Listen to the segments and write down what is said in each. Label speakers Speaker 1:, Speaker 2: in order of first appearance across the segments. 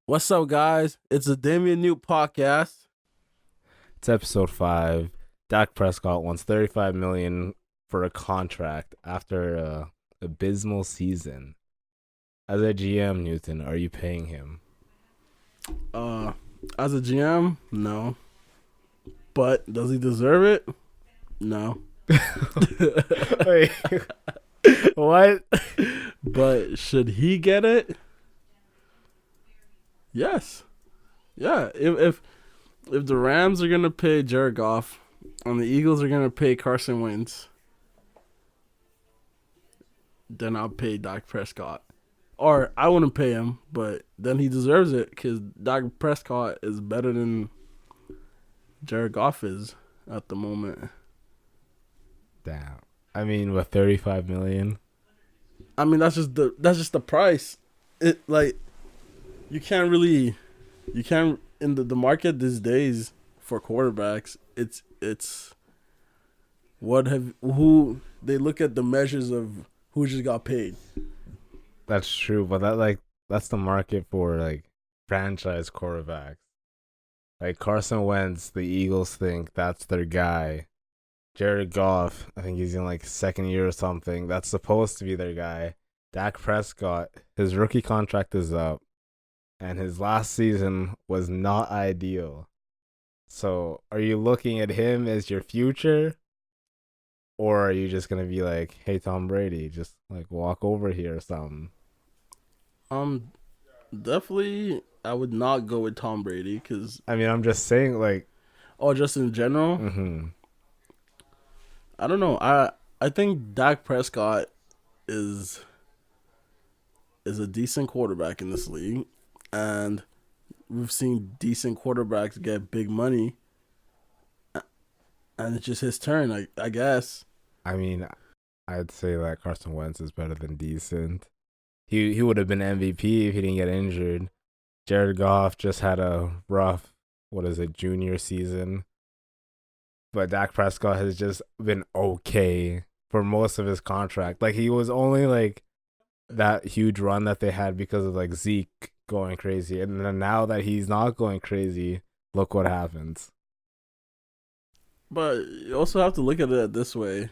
Speaker 1: What's up, guys? It's a Demi and New podcast.
Speaker 2: It's episode 5. Dak Prescott wants $35 million for a contract after a abysmal season. As a GM, Newton, are you paying him?
Speaker 1: Uh, as a GM, no. But does he deserve it? No.
Speaker 2: Wait, what?
Speaker 1: But should he get it? Yes. Yeah. If the Rams are gonna pay Jared Goff and the Eagles are gonna pay Carson Wentz, then I'll pay Dak Prescott. Or I wouldn't pay him, but then he deserves it because Dak Prescott is better than Jared Goff is at the moment.
Speaker 2: Damn. I mean, with $35 million.
Speaker 1: I mean, that's just the price. It like you can't in the market these days for quarterbacks. It's what have who they look at the measures of who just got paid.
Speaker 2: That's true, but that's the market for franchise quarterbacks. Like Carson Wentz, the Eagles think that's their guy. Jared Goff, I think he's in second year or something. That's supposed to be their guy. Dak Prescott, his rookie contract is up, and his last season was not ideal. So, are you looking at him as your future, or are you just gonna be like, "Hey, Tom Brady, just walk over here or something"?
Speaker 1: Um, Definitely I would not go with Tom Brady because
Speaker 2: I mean, I'm just saying,
Speaker 1: just in general,
Speaker 2: mm-hmm.
Speaker 1: I don't know. I think Dak Prescott is is a decent quarterback in this league, and we've seen decent quarterbacks get big money, and it's just his turn. I guess.
Speaker 2: I mean, I'd say that Carson Wentz is better than decent. He would have been MVP if he didn't get injured. Jared Goff just had a rough, junior season. But Dak Prescott has just been okay for most of his contract. He was only that huge run that they had because of Zeke going crazy. And then now that he's not going crazy, look what happens.
Speaker 1: But you also have to look at it this way.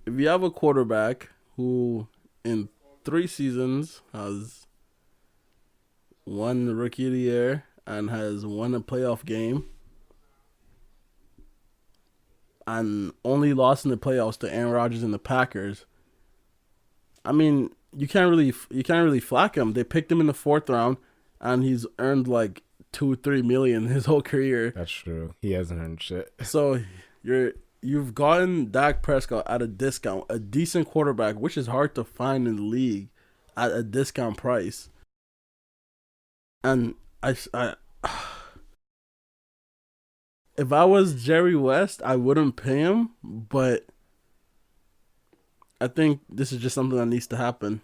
Speaker 1: If you have a quarterback who in 3 seasons has won the Rookie of the Year and has won a playoff game and only lost in the playoffs to Aaron Rodgers and the Packers, I mean, you can't really flack him. They picked him in the fourth round, and he's earned 2-3 million his whole career.
Speaker 2: That's true. He hasn't earned shit.
Speaker 1: So you've gotten Dak Prescott at a discount, a decent quarterback, which is hard to find in the league at a discount price. And I if I was Jerry West, I wouldn't pay him, but I think this is just something that needs to happen.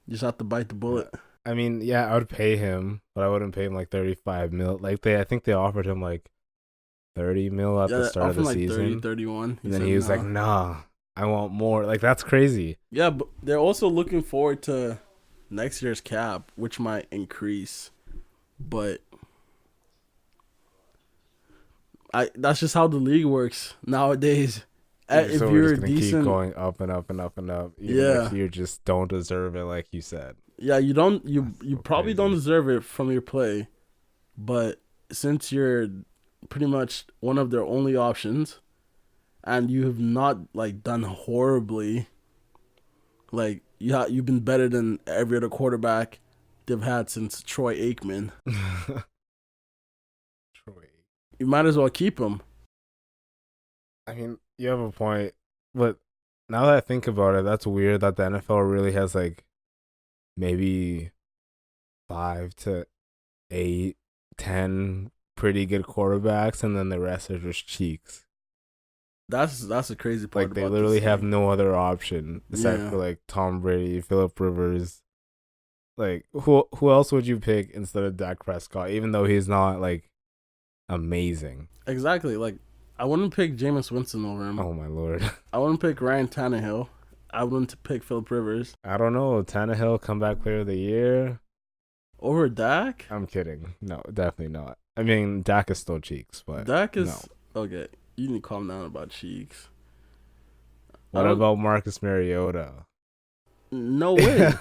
Speaker 1: You just have to bite the bullet.
Speaker 2: I mean, yeah, I would pay him, but I wouldn't pay him 35 mil. I think they offered him 30 mil at the start of the season.
Speaker 1: 30, 31.
Speaker 2: And then he was like, nah, I want more. That's crazy.
Speaker 1: Yeah, but they're also looking forward to next year's cap, which might increase. But that's just how the league works nowadays. If
Speaker 2: So we're
Speaker 1: you're
Speaker 2: just gonna
Speaker 1: decent,
Speaker 2: keep going up and up and up and up. Even
Speaker 1: yeah,
Speaker 2: if you just don't deserve it, like you said.
Speaker 1: yeah, you
Speaker 2: So
Speaker 1: probably don't
Speaker 2: crazy.
Speaker 1: deserve it from your play, but since you're pretty much one of their only options, and you have not done horribly, you've been better than every other quarterback they've had since Troy Aikman.
Speaker 2: Troy.
Speaker 1: You might as well keep him.
Speaker 2: I mean, you have a point, but now that I think about it, that's weird that the NFL really has maybe 5 to 8, 10 pretty good quarterbacks, and then the rest are just cheeks.
Speaker 1: That's the crazy part.
Speaker 2: They
Speaker 1: about
Speaker 2: literally
Speaker 1: this
Speaker 2: have
Speaker 1: thing.
Speaker 2: no other option aside
Speaker 1: Yeah.
Speaker 2: for Tom Brady, Philip Rivers. Who else would you pick instead of Dak Prescott? Even though he's not amazing.
Speaker 1: Exactly. I wouldn't pick Jameis Winston over him.
Speaker 2: Oh my lord.
Speaker 1: I wouldn't pick Ryan Tannehill. I wouldn't pick Philip Rivers.
Speaker 2: I don't know. Tannehill, comeback player of the year.
Speaker 1: Over Dak?
Speaker 2: I'm kidding. No, definitely not. I mean, Dak is still cheeks, but
Speaker 1: Dak is
Speaker 2: no.
Speaker 1: okay. You need to calm down about cheeks.
Speaker 2: What about Marcus Mariota?
Speaker 1: No way.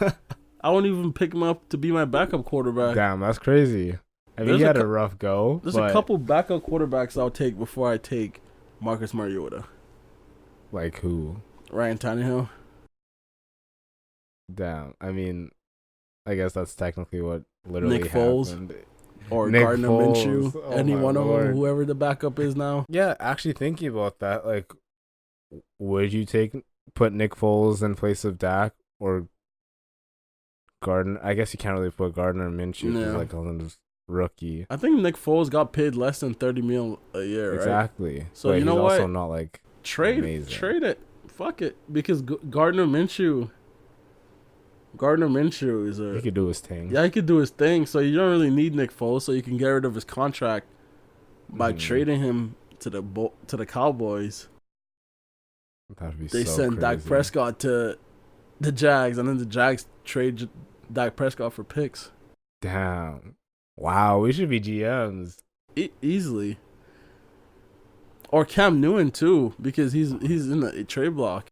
Speaker 1: I won't even pick him up to be my backup quarterback.
Speaker 2: Damn, that's crazy. I mean, he had a rough go.
Speaker 1: There's a couple backup quarterbacks I'll take before I take Marcus Mariota.
Speaker 2: Like who?
Speaker 1: Ryan Tannehill.
Speaker 2: Damn. I mean, I guess that's technically what literally
Speaker 1: Nick Foles.
Speaker 2: happened.
Speaker 1: Or
Speaker 2: Nick
Speaker 1: Gardner
Speaker 2: Foles.
Speaker 1: Minshew.
Speaker 2: Oh
Speaker 1: Any one of
Speaker 2: Lord.
Speaker 1: them, whoever the backup is now.
Speaker 2: Yeah, actually thinking about that, like, would you put Nick Foles in place of Dak or Gardner? I guess you can't really put Gardner Minshew because like on rookie.
Speaker 1: I think Nick Foles got paid less than $30 million a year, right?
Speaker 2: Exactly.
Speaker 1: So but you know
Speaker 2: he's
Speaker 1: what?
Speaker 2: Also not like
Speaker 1: trade it. Fuck it, because Gardner Minshew is
Speaker 2: he could do his thing.
Speaker 1: Yeah, he could do his thing. So you don't really need Nick Foles. So you can get rid of his contract by trading him to the Cowboys.
Speaker 2: That'd be
Speaker 1: they
Speaker 2: so
Speaker 1: send
Speaker 2: crazy.
Speaker 1: Dak Prescott to the Jags, and then the Jags trade Dak Prescott for picks.
Speaker 2: Damn! Wow, we should be GMs
Speaker 1: easily. Or Cam Newton too, because he's in the trade block.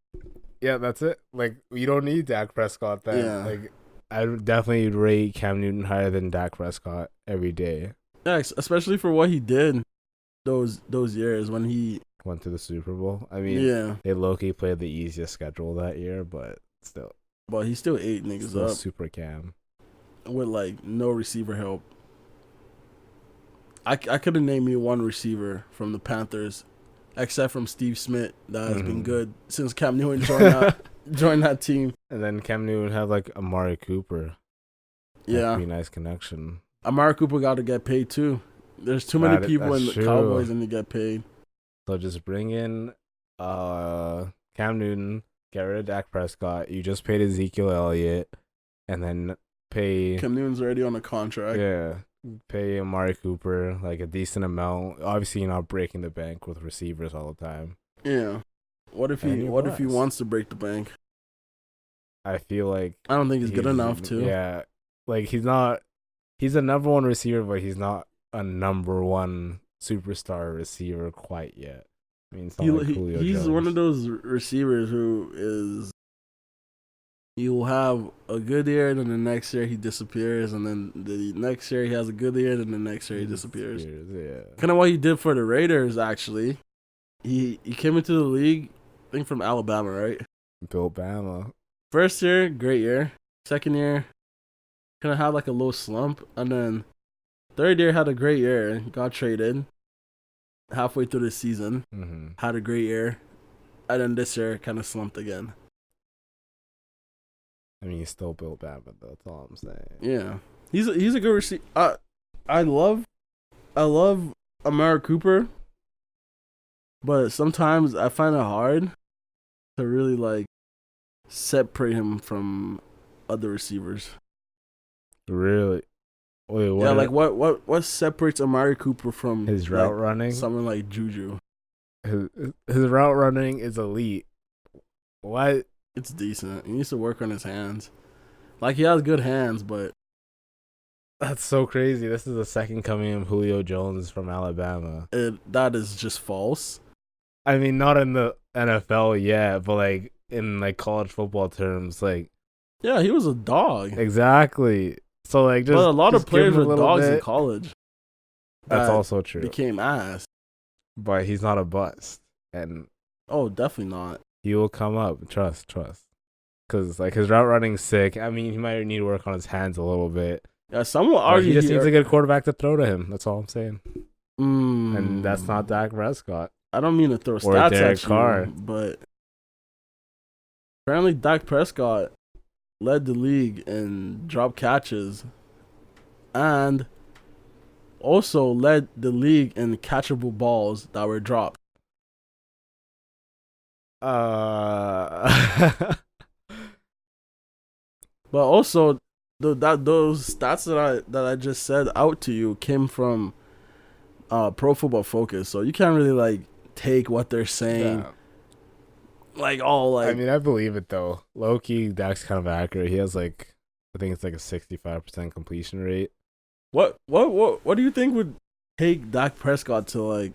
Speaker 2: Yeah, that's it. Like, you don't need Dak Prescott then.
Speaker 1: Yeah.
Speaker 2: Like, I would definitely rate Cam Newton higher than Dak Prescott every day.
Speaker 1: Yeah, especially for what he did those years when he
Speaker 2: went to the Super Bowl. I mean,
Speaker 1: yeah,
Speaker 2: they low-key played the easiest schedule that year, but still.
Speaker 1: But he still ate niggas up.
Speaker 2: Super Cam.
Speaker 1: With, like, no receiver help. I couldn't name you one receiver from the Panthers except from Steve Smith that has been good since Cam Newton joined that team.
Speaker 2: And then Cam Newton had like Amari Cooper.
Speaker 1: Yeah.
Speaker 2: That'd be a nice connection.
Speaker 1: Amari Cooper got to get paid too. There's too many people in the Cowboys and they get paid.
Speaker 2: So just bring in Cam Newton, get rid of Dak Prescott. You just paid Ezekiel Elliott, and then pay
Speaker 1: Cam Newton's already on a contract.
Speaker 2: Yeah. Pay Amari Cooper like a decent amount. Obviously, you're not breaking the bank with receivers all the time.
Speaker 1: Yeah. What if he wants to break the bank?
Speaker 2: I feel like
Speaker 1: I don't think he's good enough to.
Speaker 2: Yeah. Like he's a number one receiver, but he's not a number one superstar receiver quite yet. I mean, it's not like Julio
Speaker 1: he's
Speaker 2: Jones.
Speaker 1: one of those receivers who is. You will have a good year, and then the next year he disappears, and then the next year he has a good year, and then the next year he disappears.
Speaker 2: Yeah.
Speaker 1: Kind of what he did for the Raiders, actually. He came into the league, I think from Alabama, right?
Speaker 2: Alabama.
Speaker 1: First year, great year. Second year, kind of had like a low slump, and then third year had a great year. Got traded halfway through the season, had a great year, and then this year kind of slumped again.
Speaker 2: I mean, he's still Bill Bama, though. That's all I'm saying.
Speaker 1: Yeah, he's a good receiver. I love Amari Cooper, but sometimes I find it hard to really like separate him from other receivers.
Speaker 2: Really? Wait, what?
Speaker 1: Yeah, like what separates Amari Cooper from
Speaker 2: his route running?
Speaker 1: Someone like Juju.
Speaker 2: His route running is elite. What?
Speaker 1: It's decent. He needs to work on his hands. Like, he has good hands, but...
Speaker 2: That's so crazy. This is the second coming of Julio Jones from Alabama.
Speaker 1: That is just false.
Speaker 2: I mean, not in the NFL yet, but, like, in, like, college football terms, like...
Speaker 1: Yeah, he was a dog.
Speaker 2: Exactly. So, like, just...
Speaker 1: But a lot of players were dogs
Speaker 2: in
Speaker 1: college.
Speaker 2: That's also true.
Speaker 1: Became ass.
Speaker 2: But he's not a bust. And...
Speaker 1: Oh, definitely not.
Speaker 2: He will come up. Trust. Because, like, his route running's sick. I mean, he might need to work on his hands a little bit.
Speaker 1: Yeah, some will argue
Speaker 2: he just needs a good quarterback to throw to him. That's all I'm saying. And that's not Dak Prescott.
Speaker 1: I don't mean to throw stats at you, but apparently Dak Prescott led the league in drop catches and also led the league in catchable balls that were dropped. But also, those stats that I just said out to you came from Pro Football Focus, so you can't really like take what they're saying. Yeah. Like all like.
Speaker 2: I mean, I believe it though. Low key, Dak's kind of accurate. He has like I think it's like a 65% completion rate.
Speaker 1: What do you think would take Dak Prescott to like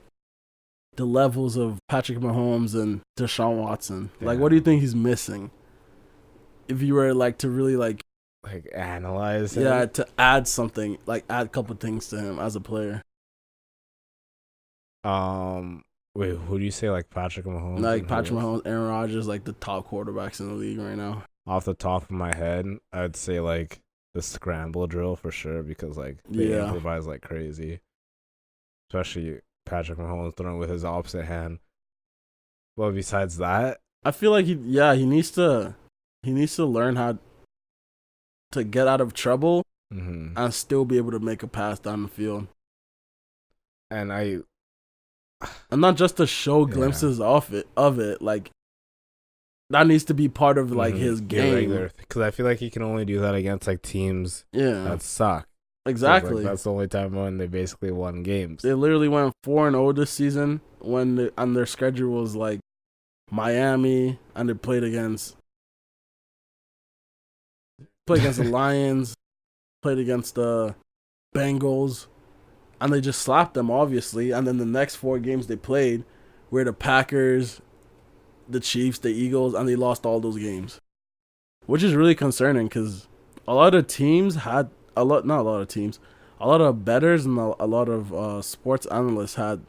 Speaker 1: the levels of Patrick Mahomes and Deshaun Watson? Like, what do you think he's missing? If you were like to really like
Speaker 2: analyze him?
Speaker 1: Yeah, to add something, like add a couple things to him as a player.
Speaker 2: Wait, who do you say, like Patrick Mahomes?
Speaker 1: Like Patrick Mahomes, Aaron Rodgers, like the top quarterbacks in the league right now.
Speaker 2: Off the top of my head, I'd say like the scramble drill for sure, because like they improvise like crazy. Especially Patrick Mahomes throwing with his opposite hand. Well, besides that,
Speaker 1: I feel like he needs to learn how to get out of trouble and still be able to make a pass down the field.
Speaker 2: And
Speaker 1: not just to show glimpses of it, like that needs to be part of like his game.
Speaker 2: Because I feel like he can only do that against like teams that suck.
Speaker 1: Exactly.
Speaker 2: Like, that's the only time when they basically won games.
Speaker 1: They literally went 4-0 this season on their schedule was like Miami, and they played against the Lions, played against the Bengals, and they just slapped them, obviously. And then the next 4 games they played were the Packers, the Chiefs, the Eagles, and they lost all those games, which is really concerning because a lot of teams had a lot of bettors and a lot of sports analysts had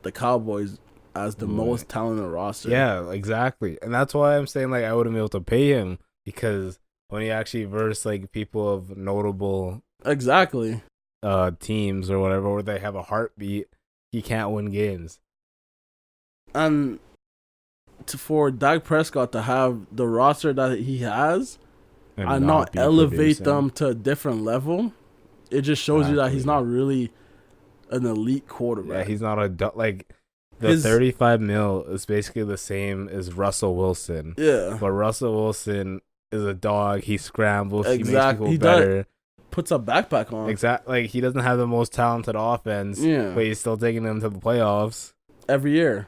Speaker 1: the Cowboys as the most talented roster.
Speaker 2: Yeah, exactly. And that's why I'm saying like I wouldn't be able to pay him, because when he actually versus like people of notable teams or whatever, where they have a heartbeat, he can't win games.
Speaker 1: And for Dak Prescott to have the roster that he has and not elevate them to a different level, it just shows you that he's not really an elite quarterback.
Speaker 2: Yeah, he's not the 35 mil is basically the same as Russell Wilson.
Speaker 1: Yeah.
Speaker 2: But Russell Wilson is a dog. He scrambles.
Speaker 1: Exactly.
Speaker 2: He makes people better.
Speaker 1: Puts a backpack on.
Speaker 2: Exactly. Like, he doesn't have the most talented offense, but he's still taking them to the playoffs
Speaker 1: every year.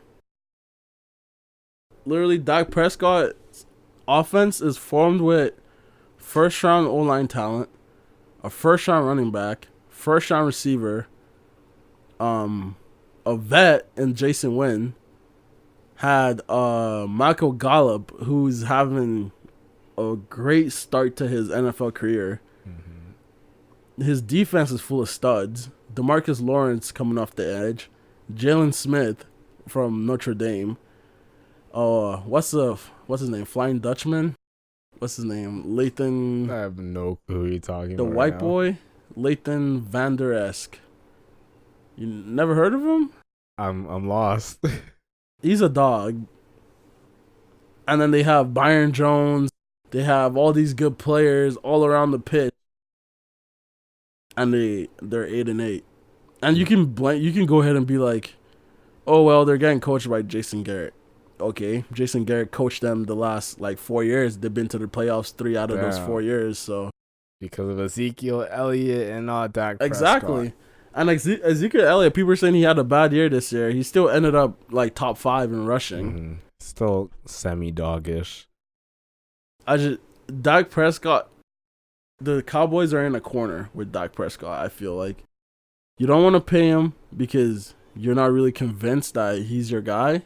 Speaker 1: Literally, Dak Prescott's offense is formed with first-round O-line talent, a first-round running back, first-round receiver, a vet in Jason Wynn, had Michael Gallup, who's having a great start to his NFL career. His defense is full of studs. DeMarcus Lawrence coming off the edge, Jalen Smith from Notre Dame. What's his name? Flying Dutchman? What's his name? Lathan.
Speaker 2: I have no clue who you're talking
Speaker 1: about.
Speaker 2: The
Speaker 1: white boy? Lathan Van Der Esk. You never heard of him?
Speaker 2: I'm lost.
Speaker 1: He's a dog. And then they have Byron Jones. They have all these good players all around the pitch. And they're 8-8. And you can go ahead and be like, oh well, they're getting coached by Jason Garrett. Okay, Jason Garrett coached them the last 4 years. They've been to the playoffs 3 out of those 4 years. So
Speaker 2: because of Ezekiel Elliott and not Dak Prescott.
Speaker 1: Exactly. And Ezekiel Elliott, people are saying he had a bad year this year. He still ended up top 5 in rushing.
Speaker 2: Still semi-doggish.
Speaker 1: Dak Prescott, the Cowboys are in a corner with Dak Prescott. I feel like you don't want to pay him because you're not really convinced that he's your guy.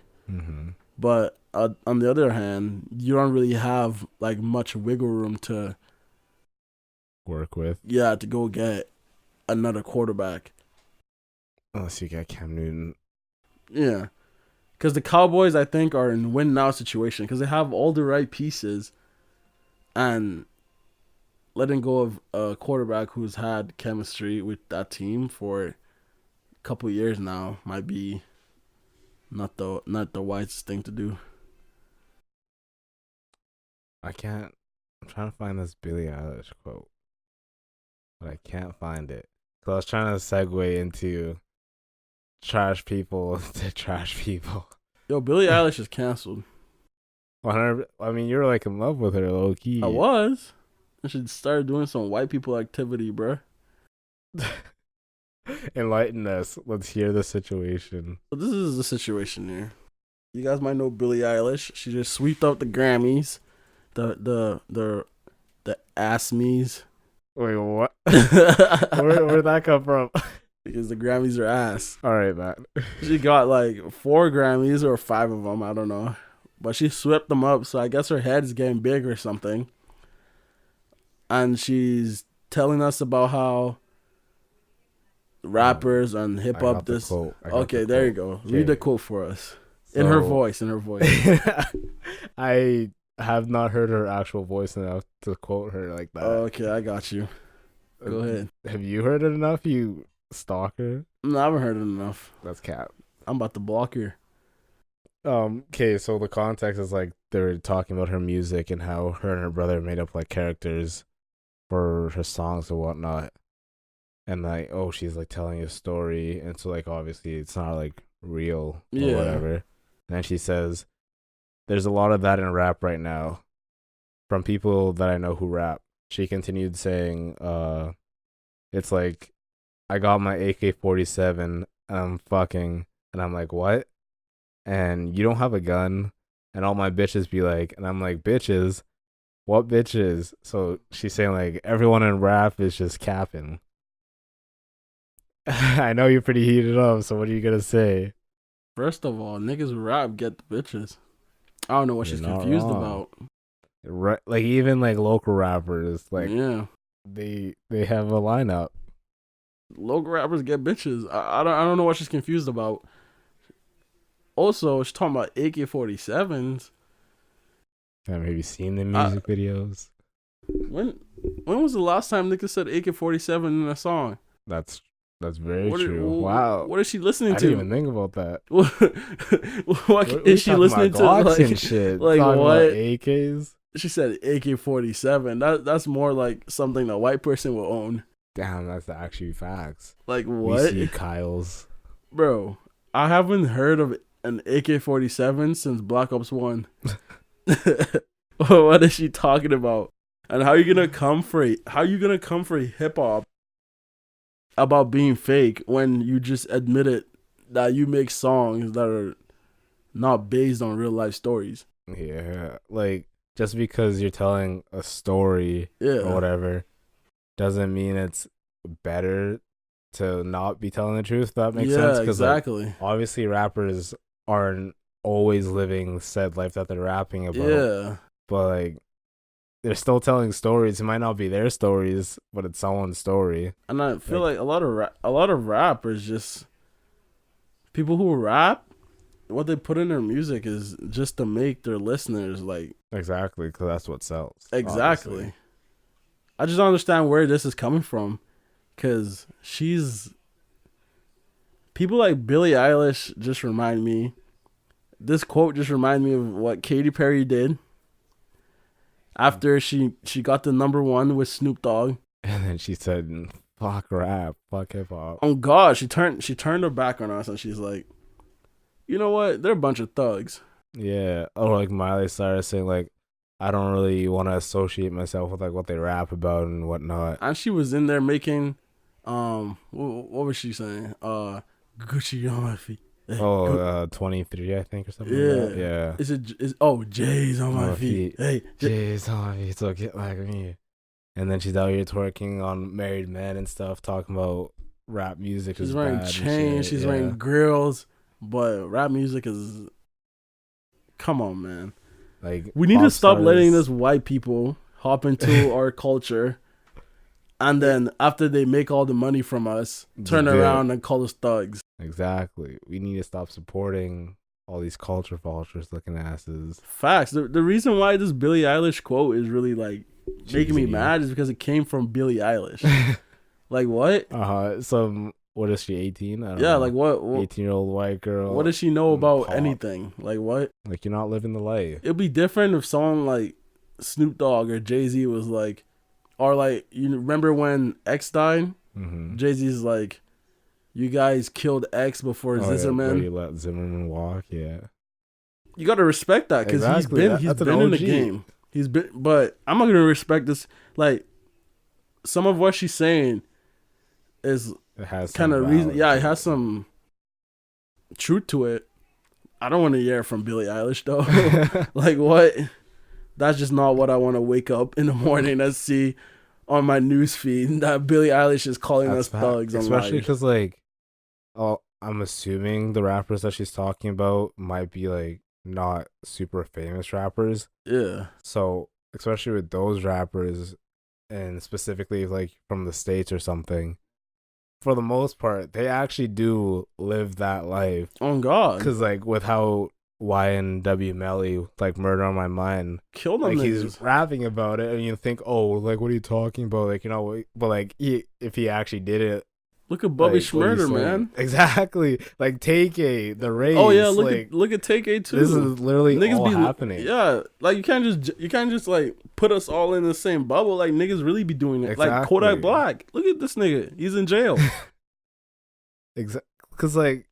Speaker 1: But on the other hand, you don't really have much wiggle room to
Speaker 2: work with.
Speaker 1: Yeah, to go get another quarterback.
Speaker 2: Unless you get Cam Newton.
Speaker 1: Yeah. Because the Cowboys, I think, are in win-now situation because they have all the right pieces. And letting go of a quarterback who's had chemistry with that team for a couple years now might be not the wisest thing to do.
Speaker 2: I'm trying to find this Billie Eilish quote, but I can't find it. So I was trying to segue into trash people to trash people.
Speaker 1: Yo, Billie Eilish is canceled.
Speaker 2: 100. I mean, you're in love with her, low key.
Speaker 1: I was. I should start doing some white people activity, bruh.
Speaker 2: Enlighten us. Let's hear the situation.
Speaker 1: So this is the situation here. You guys might know Billie Eilish. She just sweeped up the Grammys, the ASMEs,
Speaker 2: Wait, what? Where'd that come from?
Speaker 1: Because the Grammys are ass.
Speaker 2: All right, man.
Speaker 1: She got like 4 Grammys or 5 of them. I don't know. But she swept them up. So I guess her head is getting big or something. And she's telling us about how rappers and hip hop this. Okay, there you go. Okay. Read the quote for us. So, in her voice.
Speaker 2: I have not heard her actual voice enough to quote her like that.
Speaker 1: Okay, I got you. Go ahead.
Speaker 2: Have you heard it enough, you stalker?
Speaker 1: No, I haven't heard it enough.
Speaker 2: That's cap.
Speaker 1: I'm about to block her.
Speaker 2: Okay, so the context is like they're talking about her music and how her and her brother made up like characters for her songs and whatnot. And like, oh, she's like telling a story, and so like obviously it's not like real or whatever. And then she says, "There's a lot of that in rap right now, from people that I know who rap." She continued saying, "It's like I got my AK-47 and I'm fucking," and I'm like, "What?" And you don't have a gun, and all my bitches be like, and I'm like, "Bitches, what bitches?" So she's saying like everyone in rap is just capping. I know you're pretty heated up, so what are you gonna say?
Speaker 1: First of all, niggas who rap get the bitches. I don't know what she's confused about.
Speaker 2: Right, like even like local rappers, like
Speaker 1: yeah,
Speaker 2: they have a lineup.
Speaker 1: Local rappers get bitches. I don't know what she's confused about. Also, she's talking about AK-47s.
Speaker 2: Have you seen the music videos?
Speaker 1: When was the last time niggas said AK-47 in a song?
Speaker 2: That's very true. Wow.
Speaker 1: What is she listening to?
Speaker 2: I didn't even think about that.
Speaker 1: What is she listening to?
Speaker 2: Like, and shit.
Speaker 1: Like
Speaker 2: talking
Speaker 1: what?
Speaker 2: About AKs?
Speaker 1: She said AK-47. That's more like something a white person will own.
Speaker 2: Damn, that's actually facts.
Speaker 1: Like what?
Speaker 2: We see Kyle's.
Speaker 1: Bro, I haven't heard of an AK-47 since Black Ops 1. What is she talking about? And how you gonna come for hip hop about being fake when you just admitted that you make songs that are not based on real life stories?
Speaker 2: Yeah, like just because you're telling a story or whatever doesn't mean it's better to not be telling the truth. That makes sense.
Speaker 1: Exactly.
Speaker 2: Like, obviously, rappers aren't always living said life that they're rapping about.
Speaker 1: Yeah,
Speaker 2: but like, they're still telling stories. It might not be their stories, but it's someone's story.
Speaker 1: And I feel like a lot of rappers, just people who rap, what they put in their music is just to make their listeners like
Speaker 2: exactly, because that's what sells.
Speaker 1: Exactly.
Speaker 2: Obviously.
Speaker 1: I just don't understand where this is coming from, because people like Billie Eilish just remind me. This quote just reminded me of what Katy Perry did after she got the #1 with Snoop Dogg.
Speaker 2: And then she said, "Fuck rap, fuck hip hop."
Speaker 1: Oh God, she turned her back on us, and she's like, "You know what? They're a bunch of thugs."
Speaker 2: Yeah. Or like Miley Cyrus saying like, "I don't really want to associate myself with like what they rap about and whatnot."
Speaker 1: And she was in there making, what was she saying? Gucci on my feet.
Speaker 2: 23, I think, or something. Like that. Yeah.
Speaker 1: J's on my feet. Hey,
Speaker 2: J's on my feet. So get like me. And then she's out here twerking on Married Men and stuff, talking about rap music.
Speaker 1: She's wearing chains. She's wearing grills, but rap music is. Come on, man.
Speaker 2: Like,
Speaker 1: we need to stop letting this white people hop into our culture, and then after they make all the money from us, turn around and call us thugs.
Speaker 2: Exactly. We need to stop supporting all these culture vultures looking asses.
Speaker 1: Facts. The reason why this Billie Eilish quote is really like making me mad is because it came from Billie Eilish. Like what?
Speaker 2: What is she, 18? I don't
Speaker 1: know.
Speaker 2: Like
Speaker 1: what
Speaker 2: 18-year-old white girl.
Speaker 1: What does she know about anything? Like what?
Speaker 2: Like you're not living the life.
Speaker 1: It'd be different if someone like Snoop Dogg or Jay-Z was like, or like, you remember when X died?
Speaker 2: Mm-hmm.
Speaker 1: Jay-Z's like, you guys killed X before Zimmerman.
Speaker 2: Yeah, you let Zimmerman walk, yeah.
Speaker 1: You gotta respect that, because he's been in the game. But I'm not gonna respect this. Like, some of what she's saying is kind of reason. Yeah, it has some truth to it. I don't want to hear it from Billie Eilish though. Like what? That's just not what I want to wake up in the morning and see. on my news feed that Billie Eilish is calling
Speaker 2: That's
Speaker 1: us thugs and
Speaker 2: especially
Speaker 1: liars.
Speaker 2: because like, oh, I'm assuming the rappers that she's talking about might be like not super famous rappers.
Speaker 1: Yeah.
Speaker 2: So especially with those rappers, and specifically like from the States or something, for the most part, they actually do live that life.
Speaker 1: Oh God.
Speaker 2: Because like with how YNW Melly like Murder on My Mind,
Speaker 1: Kill them
Speaker 2: like
Speaker 1: niggas.
Speaker 2: he's rapping about it, and you think, oh, like what are you talking about? Like, you know, but like if he actually did it,
Speaker 1: Look at Bubby
Speaker 2: like, what are you
Speaker 1: Schmurder,
Speaker 2: saying?
Speaker 1: man.
Speaker 2: Exactly. Like Take A, the Rays.
Speaker 1: Oh yeah,
Speaker 2: like,
Speaker 1: look at Take A too.
Speaker 2: this is literally
Speaker 1: Niggas
Speaker 2: all
Speaker 1: be
Speaker 2: happening.
Speaker 1: Yeah, like you can't just like put us all in the same bubble. Like niggas really be doing it.
Speaker 2: Exactly.
Speaker 1: Like Kodak Black. Look at this nigga. He's in jail.
Speaker 2: Exactly. Because like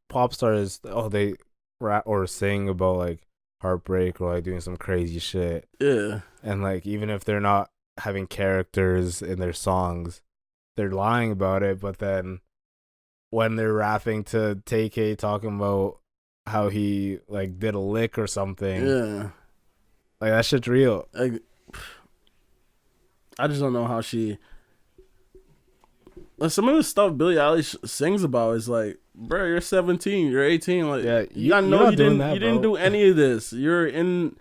Speaker 2: pop stars, oh, they rap or sing about like heartbreak or like doing some crazy shit.
Speaker 1: Yeah.
Speaker 2: And like even if they're not having characters in their songs, they're lying about it. But then when they're rapping to Take A talking about how he like did a lick or something,
Speaker 1: Yeah.
Speaker 2: like that shit's real.
Speaker 1: Like, I just don't know how she. Like, some of the stuff Billie Eilish sings about is like, bro, you're 17, you're 18. Like,
Speaker 2: Yeah,
Speaker 1: you know you didn't do any of this. You're in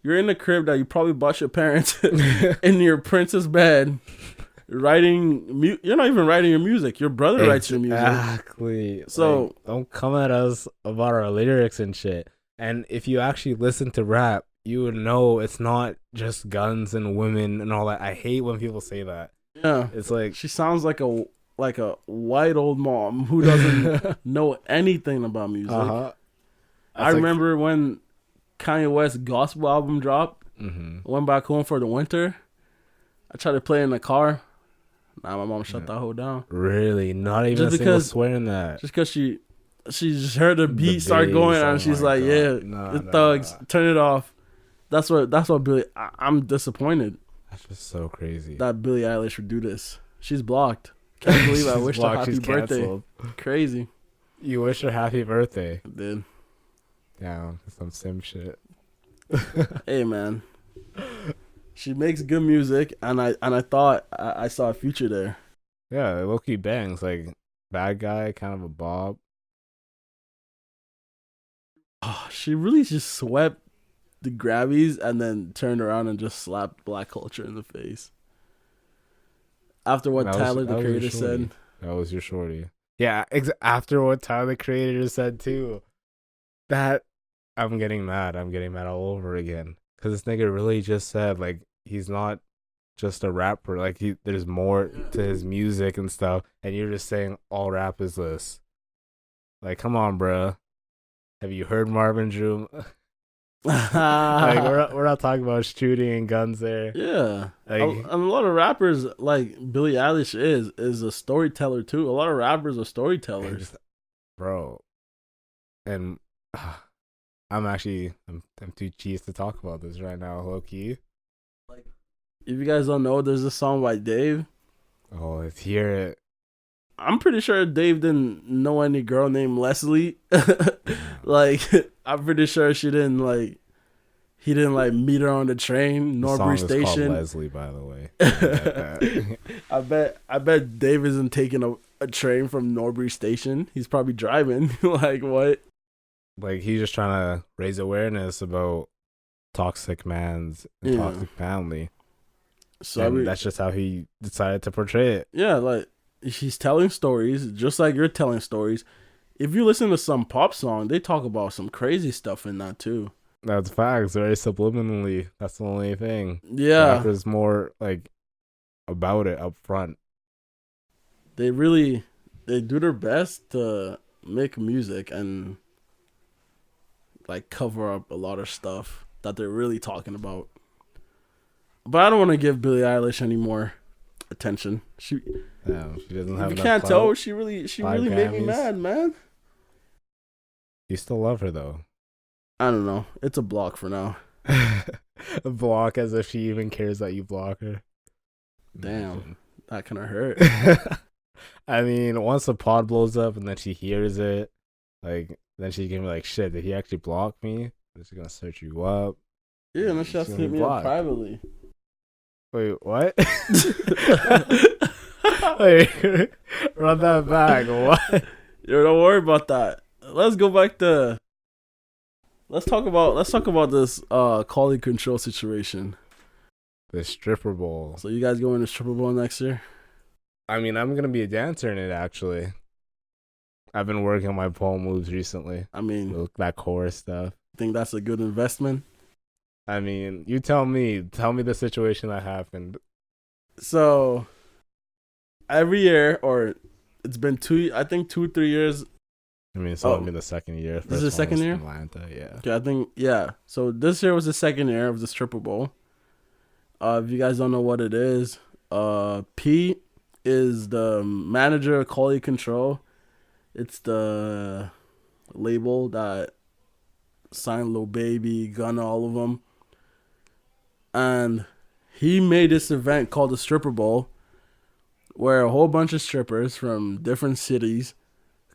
Speaker 1: the crib that you probably bought your parents in your princess bed. Writing, you're not even writing your music. Your brother writes your music.
Speaker 2: Exactly.
Speaker 1: So
Speaker 2: like, don't come at us about our lyrics and shit. And if you actually listen to rap, you would know it's not just guns and women and all that. I hate when people say that.
Speaker 1: Yeah,
Speaker 2: it's like
Speaker 1: she sounds like a white old mom who doesn't know anything about music. I remember when Kanye West's gospel album dropped. Went back home for the winter. I tried to play in the car. Nah, my mom shut that whole down.
Speaker 2: Really? Not even just a single swear in that?
Speaker 1: Just because she just heard the beat start going and she's like, God. Yeah, the thugs, turn it off. That's what Billie, I'm disappointed.
Speaker 2: That's just so crazy.
Speaker 1: That Billie Eilish would do this. She's blocked. Can't believe I wished her happy birthday. Crazy.
Speaker 2: You wish her happy birthday?
Speaker 1: I did.
Speaker 2: Yeah, some sim shit.
Speaker 1: Hey, man. She makes good music, and I thought I saw a future there.
Speaker 2: Yeah, low-key bangs. Like, bad guy, kind of a bob.
Speaker 1: Oh, she really just swept the Grammys and then turned around and just slapped black culture in the face. After what Tyler, the Creator, said.
Speaker 2: That was your shorty. Yeah, after what Tyler, the Creator, said, too. That, I'm getting mad. I'm getting mad all over again. Because this nigga really just said, like, he's not just a rapper. Like, there's more to his music and stuff. And you're just saying all rap is this. Like, come on, bro. Have you heard Marvin Drew? Like, we're not talking about shooting and guns there.
Speaker 1: Yeah. Like, a lot of rappers, like Billie Eilish is a storyteller, too. A lot of rappers are storytellers.
Speaker 2: Bro. And I'm too cheesed to talk about this right now, low key.
Speaker 1: Like, if you guys don't know, there's a song by Dave.
Speaker 2: Oh, let's hear it.
Speaker 1: I'm pretty sure Dave didn't know any girl named Leslie. Like, I'm pretty sure he didn't meet her on the train, Norbury Station.
Speaker 2: The song is called Leslie, by the way.
Speaker 1: I bet Dave isn't taking a train from Norbury Station. He's probably driving. Like, what?
Speaker 2: Like, he's just trying to raise awareness about toxic mans and toxic family. So that's just how he decided to portray it.
Speaker 1: Yeah, like, he's telling stories, just like you're telling stories. If you listen to some pop song, they talk about some crazy stuff in that, too.
Speaker 2: That's facts. Very subliminally. That's the only thing.
Speaker 1: Yeah.
Speaker 2: Rappers more, like, about it up front.
Speaker 1: They do their best to make music and like cover up a lot of stuff that they're really talking about. But I don't want to give Billie Eilish any more attention. She
Speaker 2: doesn't have.
Speaker 1: If you can't tell, she really made me mad, man.
Speaker 2: You still love her though.
Speaker 1: I don't know. It's a block for now.
Speaker 2: A block, as if she even cares that you block her.
Speaker 1: Damn, that kind of hurt.
Speaker 2: I mean, once the pod blows up and then she hears it, like, then she's gonna be like, shit, did he actually block me? She's gonna search you up.
Speaker 1: Yeah, and then she has to hit me up privately.
Speaker 2: Wait, what? Wait, run that back. What?
Speaker 1: Yo, don't worry about that. Let's go back to. Let's talk about this quality control situation.
Speaker 2: The stripper bowl.
Speaker 1: So you guys going to stripper bowl next year?
Speaker 2: I mean, I'm gonna be a dancer in it. Actually, I've been working on my pole moves recently.
Speaker 1: I mean,
Speaker 2: that chorus stuff.
Speaker 1: Think that's a good investment?
Speaker 2: I mean, you tell me. Tell me the situation that happened.
Speaker 1: So every year, or it's been 2-3 years.
Speaker 2: I mean, it's only been the second year.
Speaker 1: This is the second year?
Speaker 2: Atlanta, yeah.
Speaker 1: Okay, I think, yeah. So this year was the second year of the stripper bowl. If you guys don't know what it is, P is the manager of quality control. It's the label that signed Lil Baby, Gunna, all of them. And he made this event called the Stripper Bowl, where a whole bunch of strippers from different cities